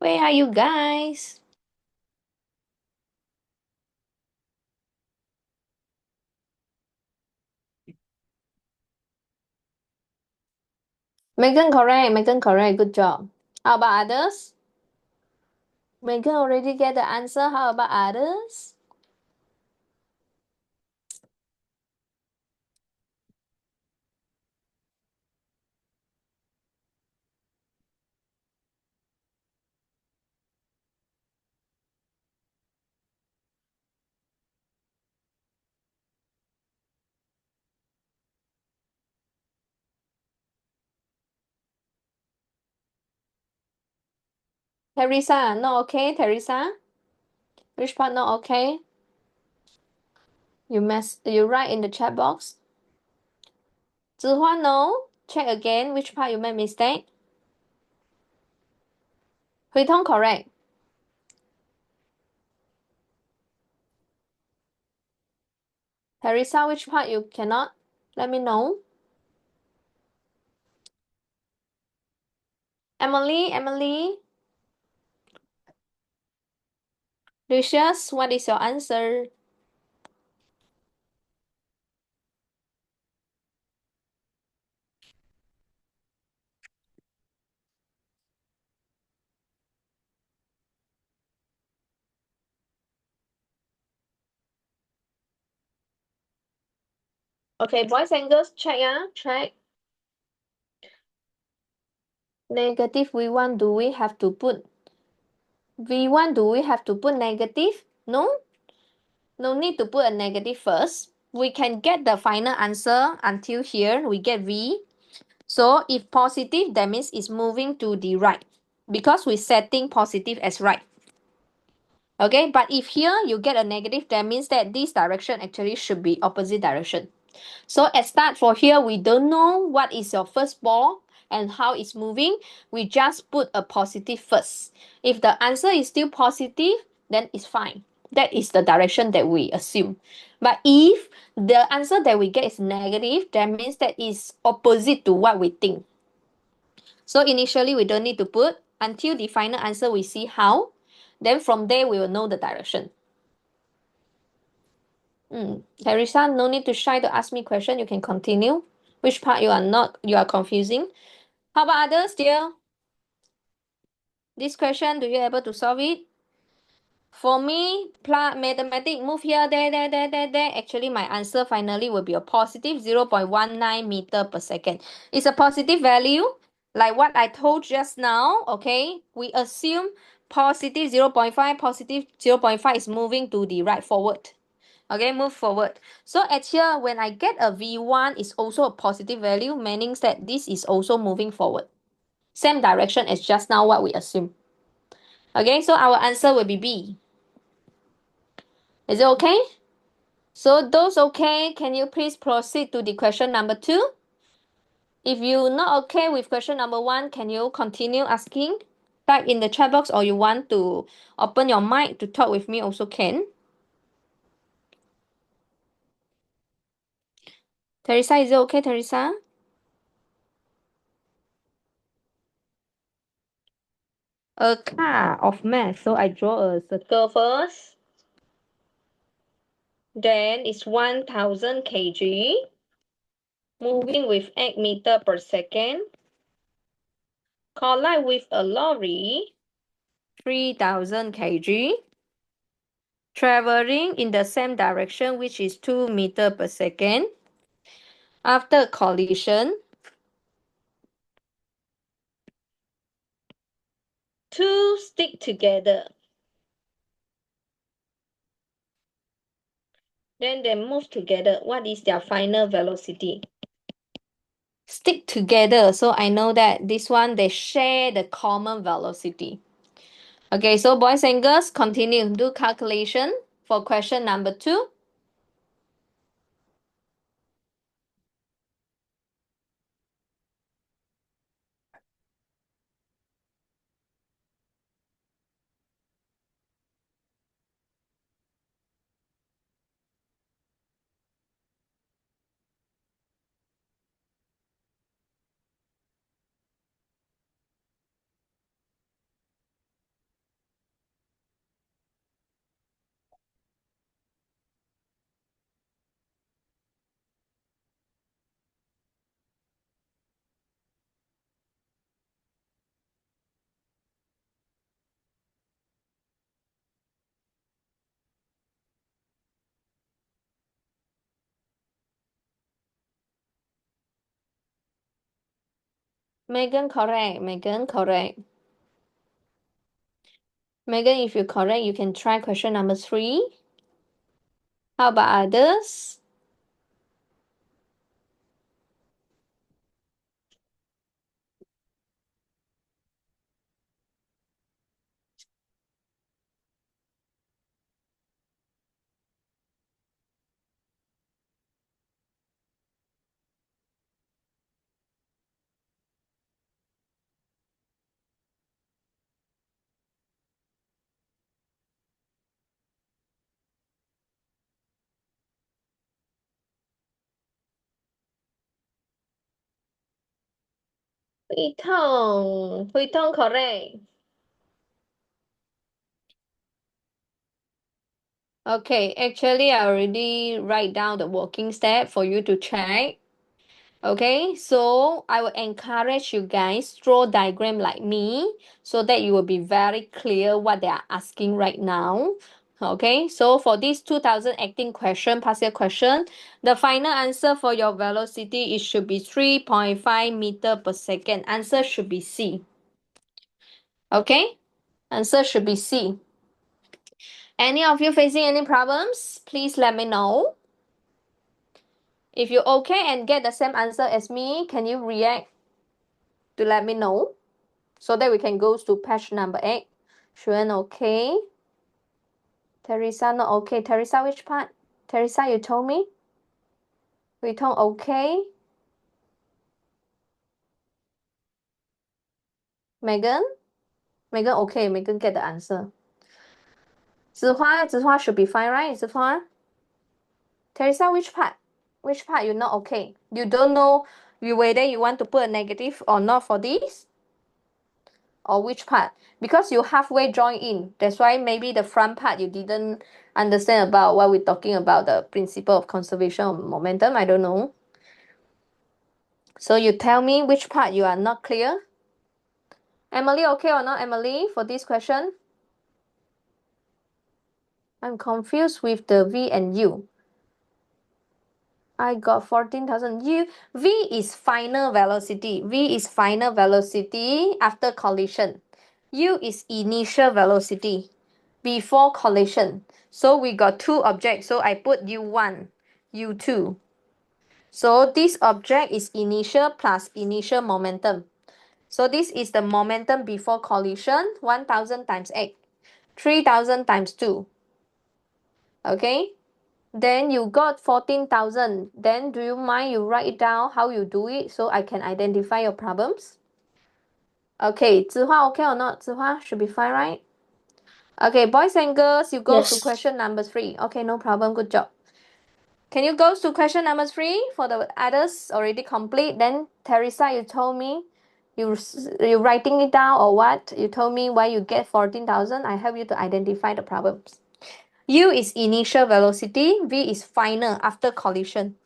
Where are you guys? Megan correct, Megan correct, good job. How about others? Megan already get the answer. How about others? Teresa, not okay, Teresa? Which part not okay? You write in the chat box. Zihua, no. Check again which part you made mistake. Hui Tong, correct. Teresa, which part you cannot? Let me know. Emily. Lucius, what is your answer? Okay, boys and girls, check. Check. Negative V1, do we have to put V1, do we have to put negative? No? No need to put a negative first. We can get the final answer until here. We get V. So if positive, that means it's moving to the right because we're setting positive as right. Okay, but if here you get a negative, that means that this direction actually should be opposite direction. So at start for here, we don't know what is your first ball and how it's moving. We just put a positive first. If the answer is still positive, then it's fine. That is the direction that we assume. But if the answer that we get is negative, that means that is opposite to what we think. So initially, we don't need to put until the final answer, we see how. Then from there, we will know the direction. Teresa, no need to shy to ask me question. You can continue. Which part you are confusing? How about others, dear? This question, do you able to solve it? For me, mathematics, move here, there. Actually, my answer finally will be a positive 0.19 meter per second. It's a positive value, like what I told just now, okay? We assume positive 0.5, positive 0.5 is moving to the right forward. Okay, move forward. So at here, when I get a V1, it's also a positive value, meaning that this is also moving forward. Same direction as just now what we assume. Okay, so our answer will be B. Is it okay? So those okay, can you please proceed to the question number 2? If you're not okay with question number 1, can you continue asking? Type in the chat box, or you want to open your mic to talk with me also can. Teresa, is it okay, Teresa? A car of mass. So I draw a circle first. Then it's 1000 kg. Moving with 8 meter per second. Collide with a lorry. 3000 kg. Traveling in the same direction, which is 2 meter per second. After collision, two stick together. Then they move together. What is their final velocity? Stick together. So I know that this one, they share the common velocity. Okay, so boys and girls, continue. Do calculation for question number 2. Megan, correct. Megan, correct. Megan, if you're correct, you can try question number 3. How about others? Hui Tong, correct. Okay, actually, I already write down the working step for you to check. Okay, so I will encourage you guys draw diagram like me so that you will be very clear what they are asking right now. Okay, so for this 2018 question, past year question, the final answer for your velocity, it should be 3.5 meter per second. Answer should be C. Okay, answer should be C. Any of you facing any problems, please let me know. If you're okay and get the same answer as me, can you react to let me know so that we can go to page number 8? Xuan, okay. Teresa, not okay. Teresa, which part? Teresa, you told me? Hui Tong, okay. Megan? Megan, okay. Megan get the answer. Zihua should be fine, right? Zihua? Teresa, which part? Which part you're not okay? You don't know whether you want to put a negative or not for this? Or which part? Because you halfway join in. That's why maybe the front part you didn't understand about what we're talking about, the principle of conservation of momentum. I don't know. So you tell me which part you are not clear. Emily, okay or not, Emily, for this question? I'm confused with the V and U. I got 14,000. V is final velocity. V is final velocity after collision. U is initial velocity before collision. So we got two objects. So I put U1, U2. So this object is initial plus initial momentum. So this is the momentum before collision, 1000 times 8, 3000 times 2. Okay? Then you got 14,000. Then do you mind you write it down how you do it so I can identify your problems? Okay, Zihua okay or not? Zihua should be fine, right? Okay, boys and girls, you go to Yes. question number 3. Okay, no problem. Good job. Can you go to question number 3 for the others already complete? Then Teresa, you told me you writing it down or what? You told me why you get 14,000. I help you to identify the problems. U is initial velocity. V is final after collision.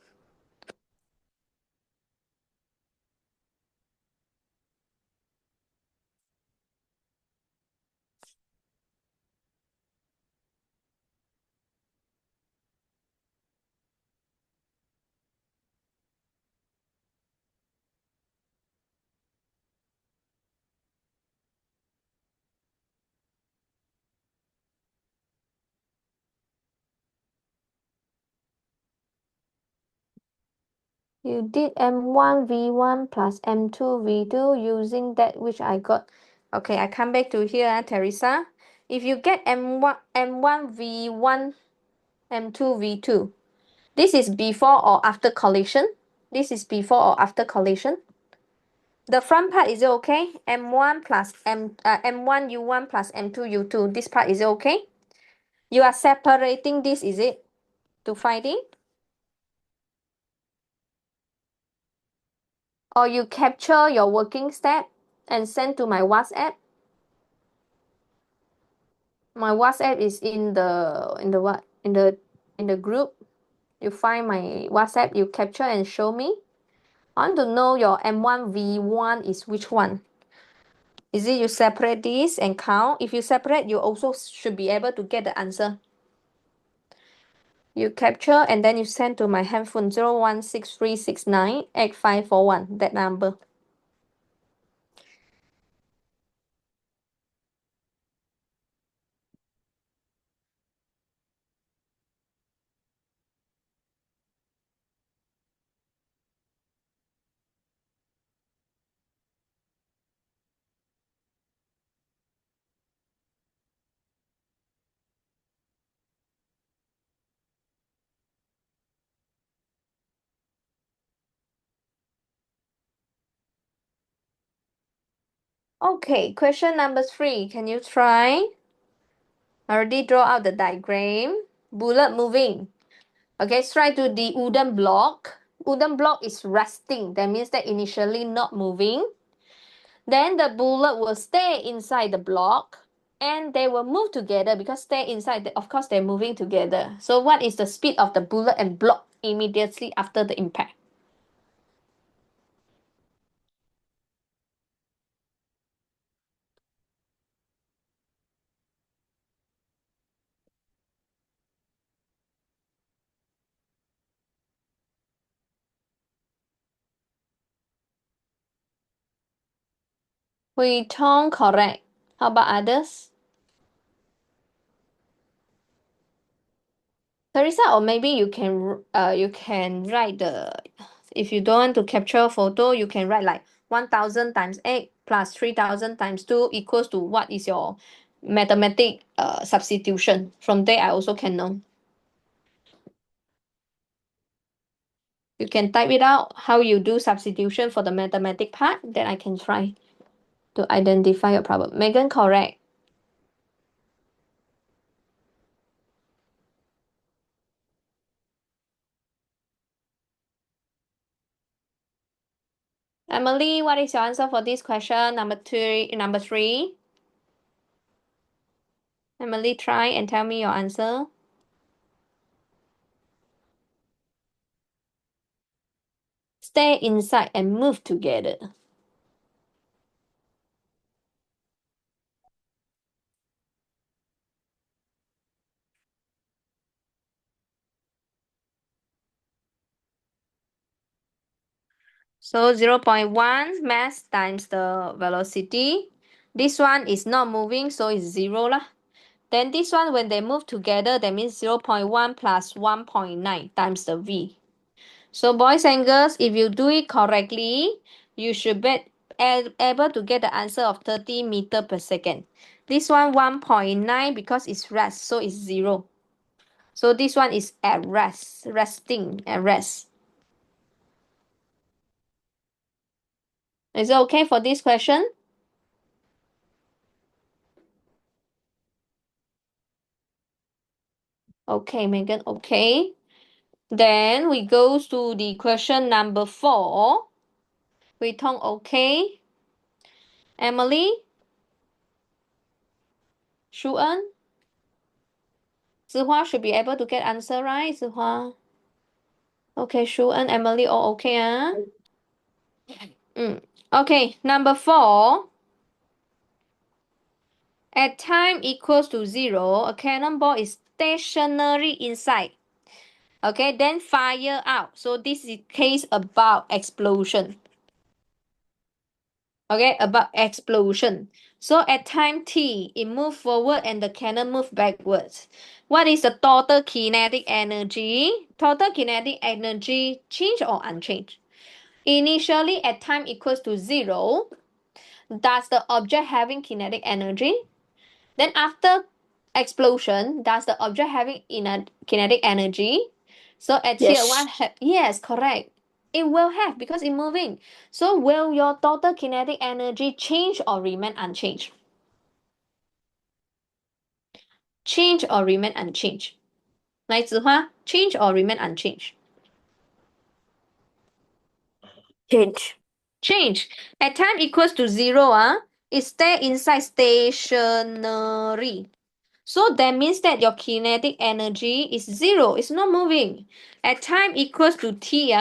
You did M1 V1 plus M2 V2 using that which I got. Okay, I come back to here, Teresa. If you get M1 V1, M2 V2, this is before or after collision? This is before or after collision? The front part is it okay? M1 plus M1 U1 plus M2 U2. This part is it okay? You are separating this, is it? To find it? Or you capture your working step and send to my WhatsApp? My WhatsApp is in the what? In the group. You find my WhatsApp, you capture and show me. I want to know your M1 V1 is which one? Is it you separate this and count? If you separate, you also should be able to get the answer. You capture and then you send to my handphone 0163698541, that number. Okay, question number 3. Can you try? I already draw out the diagram. Bullet moving. Okay, straight to the wooden block. Wooden block is resting. That means that initially not moving. Then the bullet will stay inside the block and they will move together because stay inside, of course, they're moving together. So what is the speed of the bullet and block immediately after the impact? Y10 correct. How about others? Teresa, or maybe you can write if you don't want to capture a photo, you can write like 1000 times 8 plus 3000 times 2 equals to what is your mathematic substitution. From there, I also can know. You can type it out how you do substitution for the mathematic part, then I can try to identify your problem. Megan, correct. Emily, what is your answer for this question? Number three. Emily, try and tell me your answer. Stay inside and move together. So 0.1 mass times the velocity. This one is not moving, so it's 0 lah. Then this one, when they move together, that means 0.1 plus 1.9 times the V. So boys and girls, if you do it correctly, you should be able to get the answer of 30 meter per second. This one 1.9 because it's rest, so it's 0. So this one is at rest, resting, at rest. Is it okay for this question? Okay, Megan, okay. Then we go to the question number 4. Tong, okay. Emily? Shu En? Zihua should be able to get answer, right? Zihua? Okay, Shu En, Emily, all okay, ah? Okay, number 4. At time equals to 0, a cannonball is stationary inside. Okay, then fire out. So this is case about explosion. Okay, about explosion. So at time t, it moves forward and the cannon moves backwards. What is the total kinetic energy? Total kinetic energy change or unchanged? Initially, at time equals to 0, does the object having kinetic energy? Then after explosion, does the object having kinetic energy? So at here, yes, correct. It will have because it's moving. So will your total kinetic energy change or remain unchanged? Change or remain unchanged? 来，子花 change or remain unchanged? Change. Change. At time equals to 0, it stay inside stationary. So that means that your kinetic energy is 0. It's not moving. At time equals to t,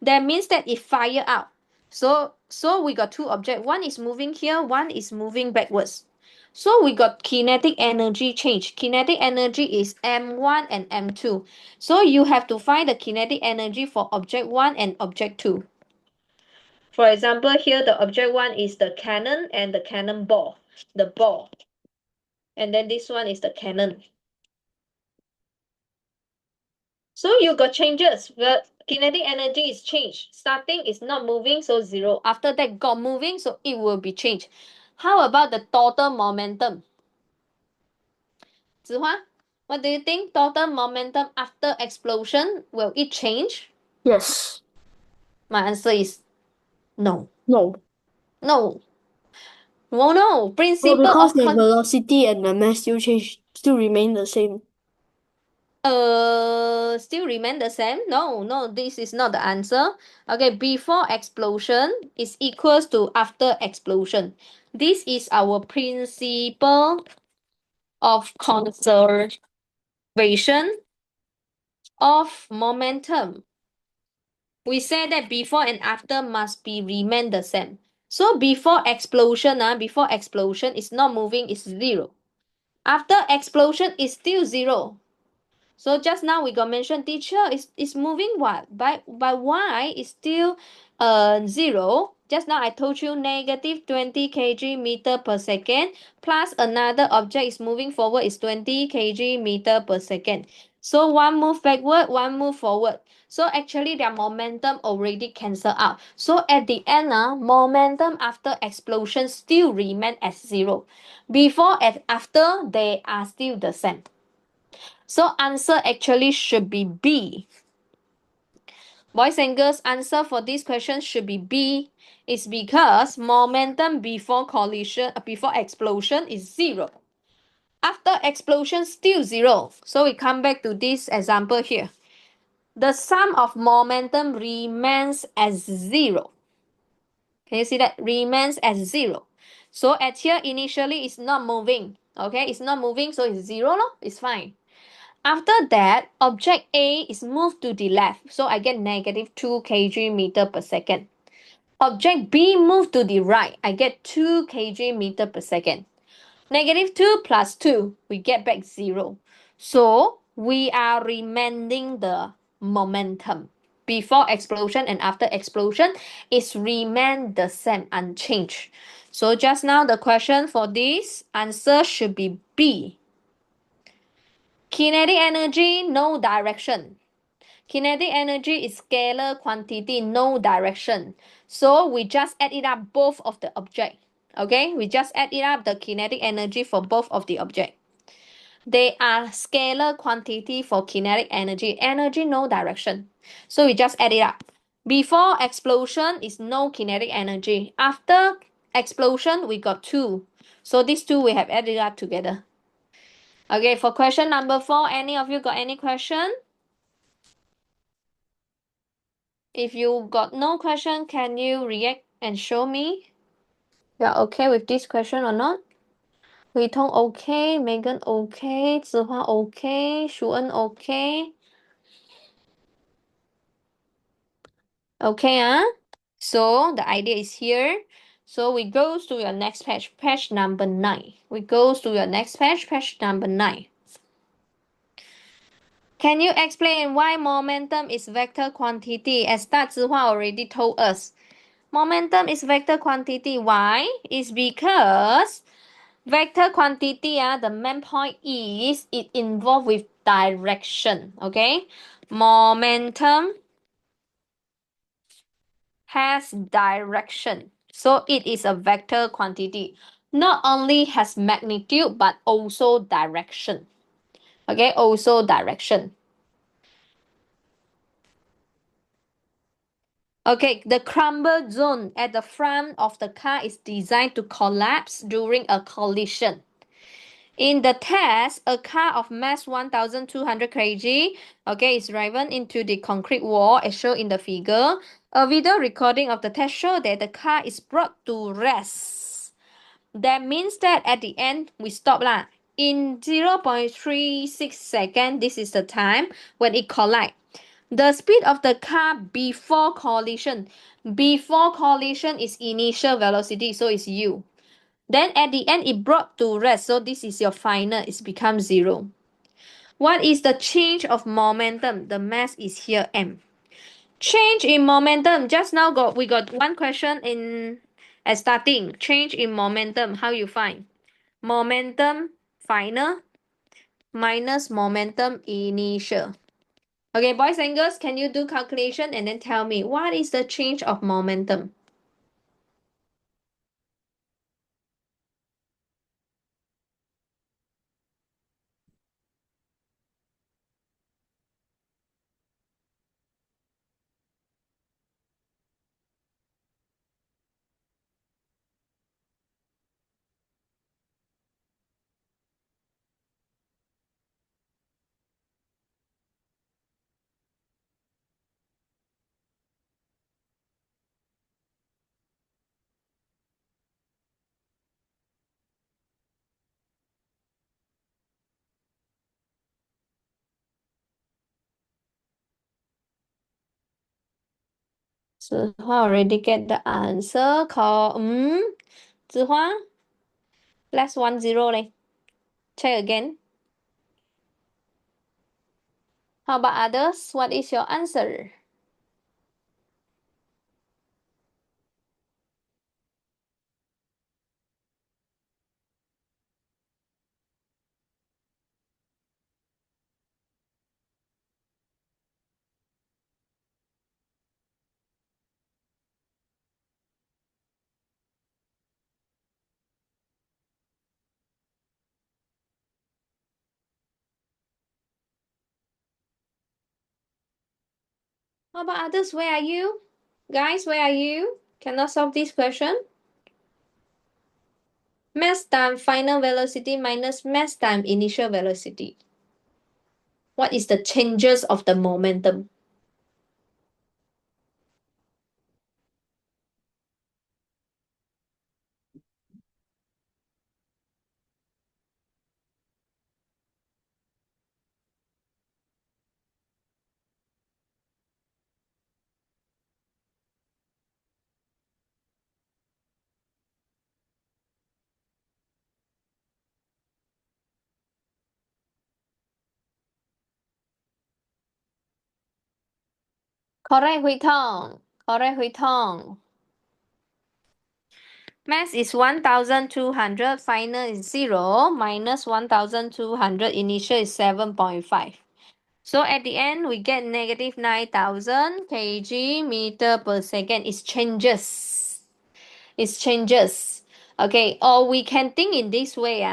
that means that it fire out. So we got two objects. One is moving here, one is moving backwards. So we got kinetic energy change. Kinetic energy is m1 and m2. So you have to find the kinetic energy for object 1 and object 2. For example, here the object 1 is the cannon and the cannonball, the ball. And then this one is the cannon. So you got changes. The kinetic energy is changed. Starting is not moving, so 0. After that got moving, so it will be changed. How about the total momentum? Zihua, what do you think? Total momentum after explosion, will it change? Yes. My answer is no. No. No. Oh no. Well, Principle because of the velocity and the mass still remain the same. Still remain the same? No, this is not the answer. Okay, before explosion is equals to after explosion. This is our principle of conservation of momentum. We say that before and after must be remain the same. So before explosion is not moving, it's 0. After explosion is still 0. So just now we got mentioned teacher is moving what? By y is still 0. Just now I told you negative 20 kg meter per second plus another object is moving forward is 20 kg meter per second. So one move backward, one move forward. So actually their momentum already cancel out. So at the end, momentum after explosion still remain as 0. Before and after they are still the same. So answer actually should be B. Boys and girls, answer for this question should be B. It's because momentum before collision, before explosion is 0. After explosion, still 0. So we come back to this example here. The sum of momentum remains as 0. Can you see that? Remains as 0. So at here, initially, it's not moving. Okay, it's not moving, so it's 0. It's fine. After that, object A is moved to the left, so I get negative 2 kg meter per second. Object B moved to the right, I get 2 kg meter per second. Negative 2 plus 2, we get back 0. So we are remaining the momentum. Before explosion and after explosion is remain the same, unchanged. So just now the question for this answer should be B. Kinetic energy, no direction. Kinetic energy is scalar quantity, no direction. So we just add it up both of the object. Okay, we just add it up the kinetic energy for both of the object. They are scalar quantity for kinetic energy. Energy, no direction. So we just add it up. Before explosion is no kinetic energy. After explosion, we got 2. So these two we have added up together. Okay, for question number 4, any of you got any question? If you got no question, can you react and show me? You are okay with this question or not? Hui Tong okay, Megan okay, Zihua okay, Shuan okay. Okay, So the idea is here. So we goes to your next page, page number 9. We goes to your next page, page number 9. Can you explain why momentum is vector quantity? As Da Zihua already told us. Momentum is vector quantity. Why? It's because vector quantity, the main point is it involved with direction. Okay? Momentum has direction. So it is a vector quantity. Not only has magnitude, but also direction. Okay, also direction. Okay, the crumble zone at the front of the car is designed to collapse during a collision. In the test, a car of mass 1,200 kg, is driven into the concrete wall as shown in the figure. A video recording of the test shows that the car is brought to rest. That means that at the end, we stop lah. In 0.36 seconds, this is the time when it collides. The speed of the car before collision. Before collision is initial velocity, so it's u. Then at the end, it brought to rest. So this is your final. It's become 0. What is the change of momentum? The mass is here, m. Change in momentum. Just now we got one question in at starting. Change in momentum. How you find? Momentum final minus momentum initial. Okay, boys and girls, can you do calculation and then tell me what is the change of momentum? Zihua already get the answer. Call Zihua. Last 1-0 leh. Check again. How about others? What is your answer? How about others? Where are you? Guys, where are you? Cannot solve this question? Mass time final velocity minus mass time initial velocity. What is the changes of the momentum? Correct, Hui Tong. Correct, Hui Tong. Mass is 1,200, final is 0, minus 1,200, initial is 7.5. So at the end, we get negative 9,000 kg meter per second. It changes. It changes. Okay, or we can think in this way.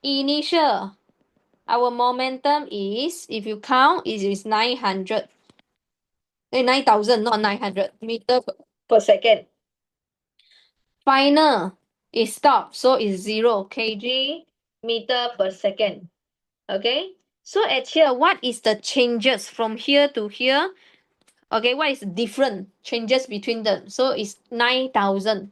Initial, our momentum is, if you count, it is 900. 9,000, not 900 meter per second. Final is stop, so it's 0 kg meter per second. Okay, so at here, what is the changes from here to here? Okay, what is different changes between them? So it's 9,000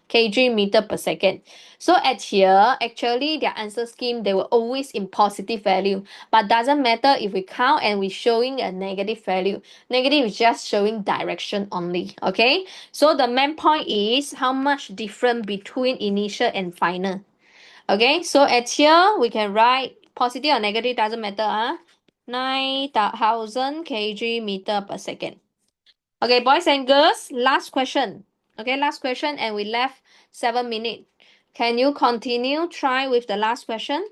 kg meter per second. So at here, actually their answer scheme, they were always in positive value, but doesn't matter if we count and we're showing a negative value. Negative is just showing direction only. Okay, so the main point is how much different between initial and final. Okay, so at here we can write positive or negative, doesn't matter. 9,000 kg meter per second. Okay, boys and girls, last question. Okay, last question, and we left 7 minutes. Can you continue? Try with the last question.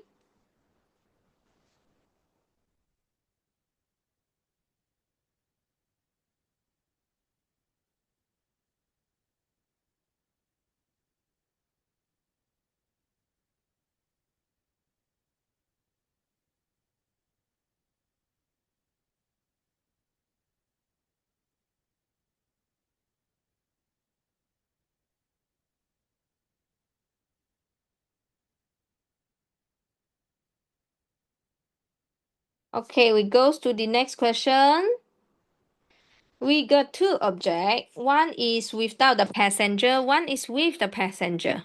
Okay, we goes to the next question. We got two objects. One is without the passenger, one is with the passenger.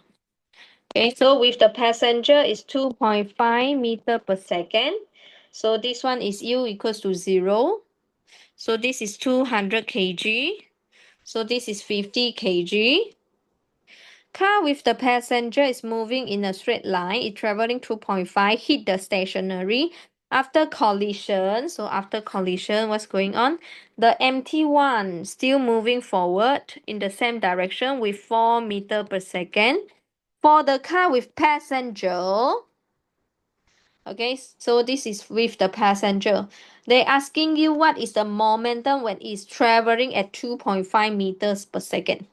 Okay, so with the passenger is 2.5 meter per second. So this one is U equals to 0. So this is 200 kg. So this is 50 kg. Car with the passenger is moving in a straight line. It's traveling 2.5, hit the stationary. After collision, so after collision, what's going on? The empty one still moving forward in the same direction with 4 meter per second. For the car with passenger, okay, so this is with the passenger. They're asking you what is the momentum when it's traveling at 2.5 meters per second.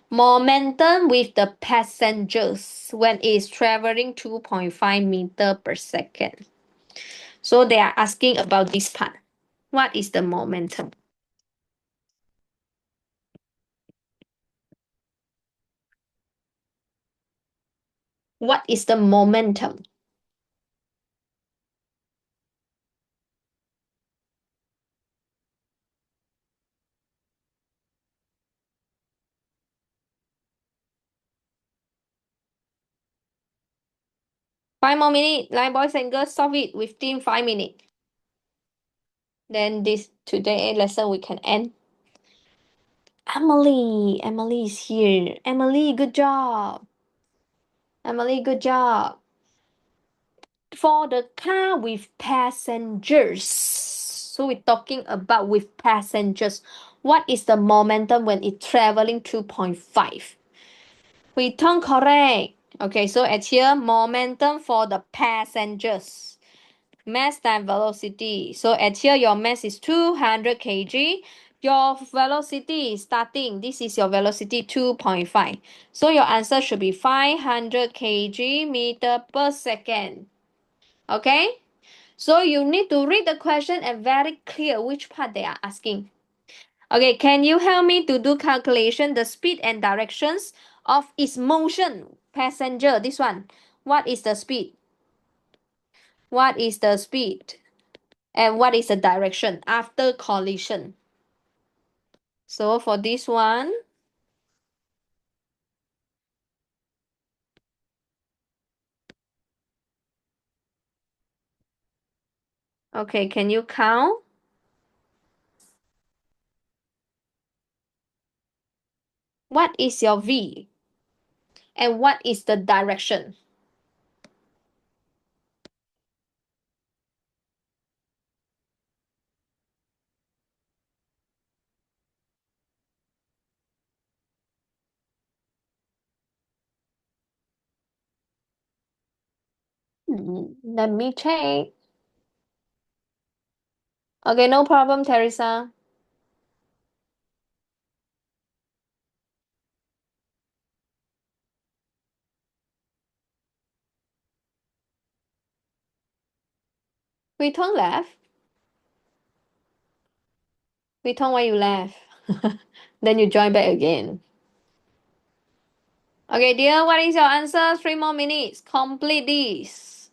Momentum with the passengers when it's traveling 2.5 meter per second. So they are asking about this part. What is the momentum? What is the momentum? Five more minutes. Like boys and girls, solve it within 5 minutes. Then this today lesson we can end. Emily. Emily is here. Emily, good job. Emily, good job. For the car with passengers. So we're talking about with passengers. What is the momentum when it's traveling 2.5? We turn correct. Okay, so at here, momentum for the passengers. Mass times velocity. So at here, your mass is 200 kg. Your velocity is starting. This is your velocity 2.5. So your answer should be 500 kg meter per second. Okay? So you need to read the question and very clear which part they are asking. Okay, can you help me to do calculation the speed and directions of its motion? Passenger, this one. What is the speed? What is the speed? And what is the direction after collision? So for this one, okay, can you count? What is your V? And what is the direction? Let me check. Okay, no problem, Teresa. We turn left. We turn why you left. Then you join back again. Okay, dear, what is your answer? 3 more minutes. Complete this.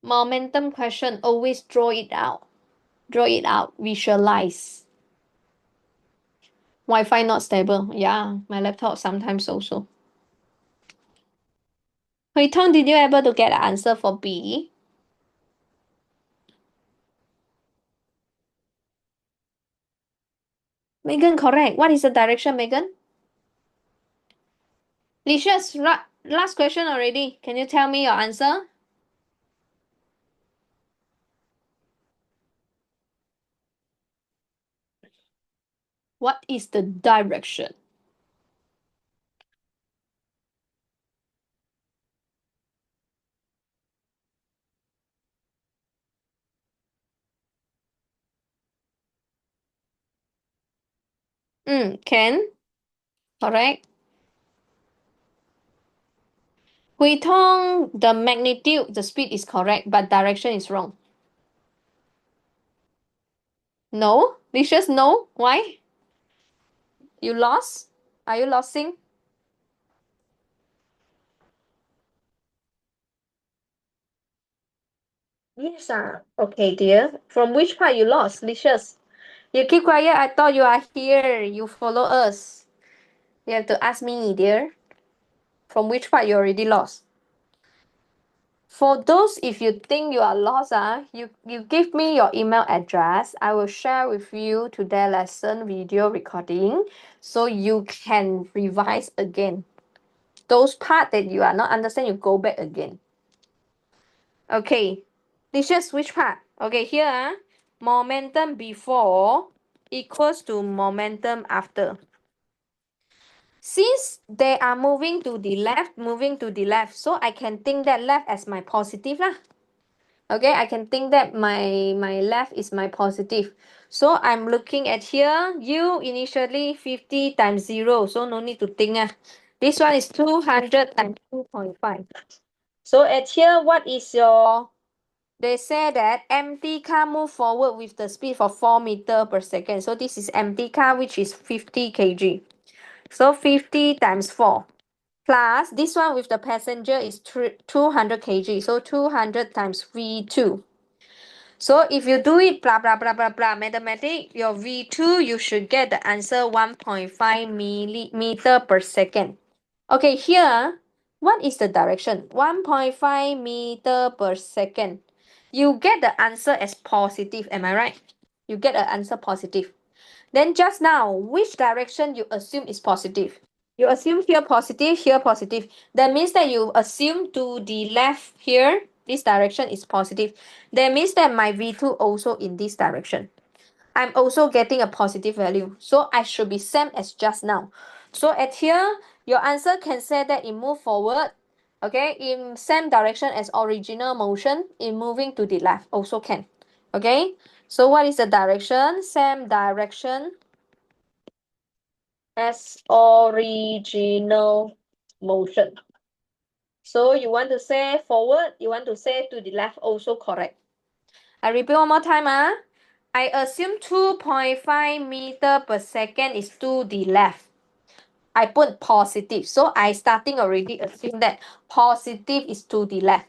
Momentum question, always draw it out. Draw it out. Visualize. Wi-Fi not stable. Yeah, my laptop sometimes also. Hui Tong, did you able to get an answer for B? Megan, correct. What is the direction, Megan? Licious, last question already. Can you tell me your answer? What is the direction? Ken, correct. Hui Tong, the magnitude, the speed is correct, but direction is wrong. No? Licious, no? Why? You lost? Are you losing? Yes, okay, dear. From which part you lost, Licious? You keep quiet. I thought you are here. You follow us. You have to ask me, dear. From which part you already lost? For those, if you think you are lost, you give me your email address. I will share with you today's lesson video recording so you can revise again. Those part that you are not understand, you go back again. Okay, Licious, which part? Okay, here, momentum before equals to momentum after. Since they are moving to the left, so I can think that left as my positive lah. Okay, I can think that my left is my positive. So I'm looking at here, U initially 50 times 0, so no need to think. This one is 200 times 2.5. So at here, what is your... They say that empty car move forward with the speed for 4 meters per second. So this is empty car, which is 50 kg. So 50 times 4. Plus, this one with the passenger is 200 kg. So 200 times V2. So if you do it, blah, blah, blah, blah, blah, mathematics, your V2, you should get the answer 1.5 millimeter per second. Okay, here, what is the direction? 1.5 meter per second. you get the answer as positive. Am I right? You get an answer positive. Then just now, which direction you assume is positive? You assume here positive, here positive. That means that you assume to the left here, this direction is positive. That means that my V2 also in this direction. I'm also getting a positive value. So I should be same as just now. So at here, your answer can say that it move forward, okay, in same direction as original motion, in moving to the left also can. Okay, so what is the direction? Same direction as original motion. So you want to say forward, you want to say to the left, also correct. I repeat one more time. I assume 2.5 meter per second is to the left. I put positive. So I starting already assume that positive is to the left.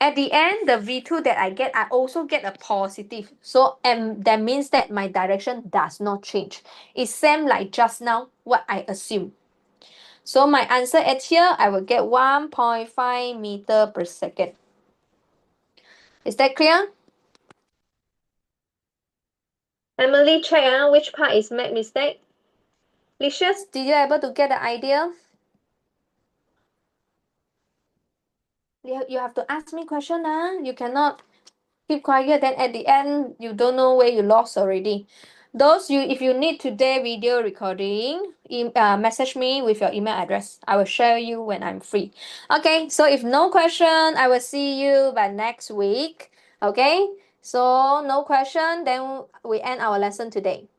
At the end, the V2 that I get, I also get a positive. So that means that my direction does not change. It's same like just now, what I assume. So my answer at here, I will get 1.5 meter per second. Is that clear? Emily, check which part is make mistake. Licious, did you able to get the idea? You have to ask me question. You cannot keep quiet, then at the end, you don't know where you lost already. If you need today video recording, message me with your email address. I will share you when I'm free. Okay, so if no question, I will see you by next week. Okay, so no question, then we end our lesson today.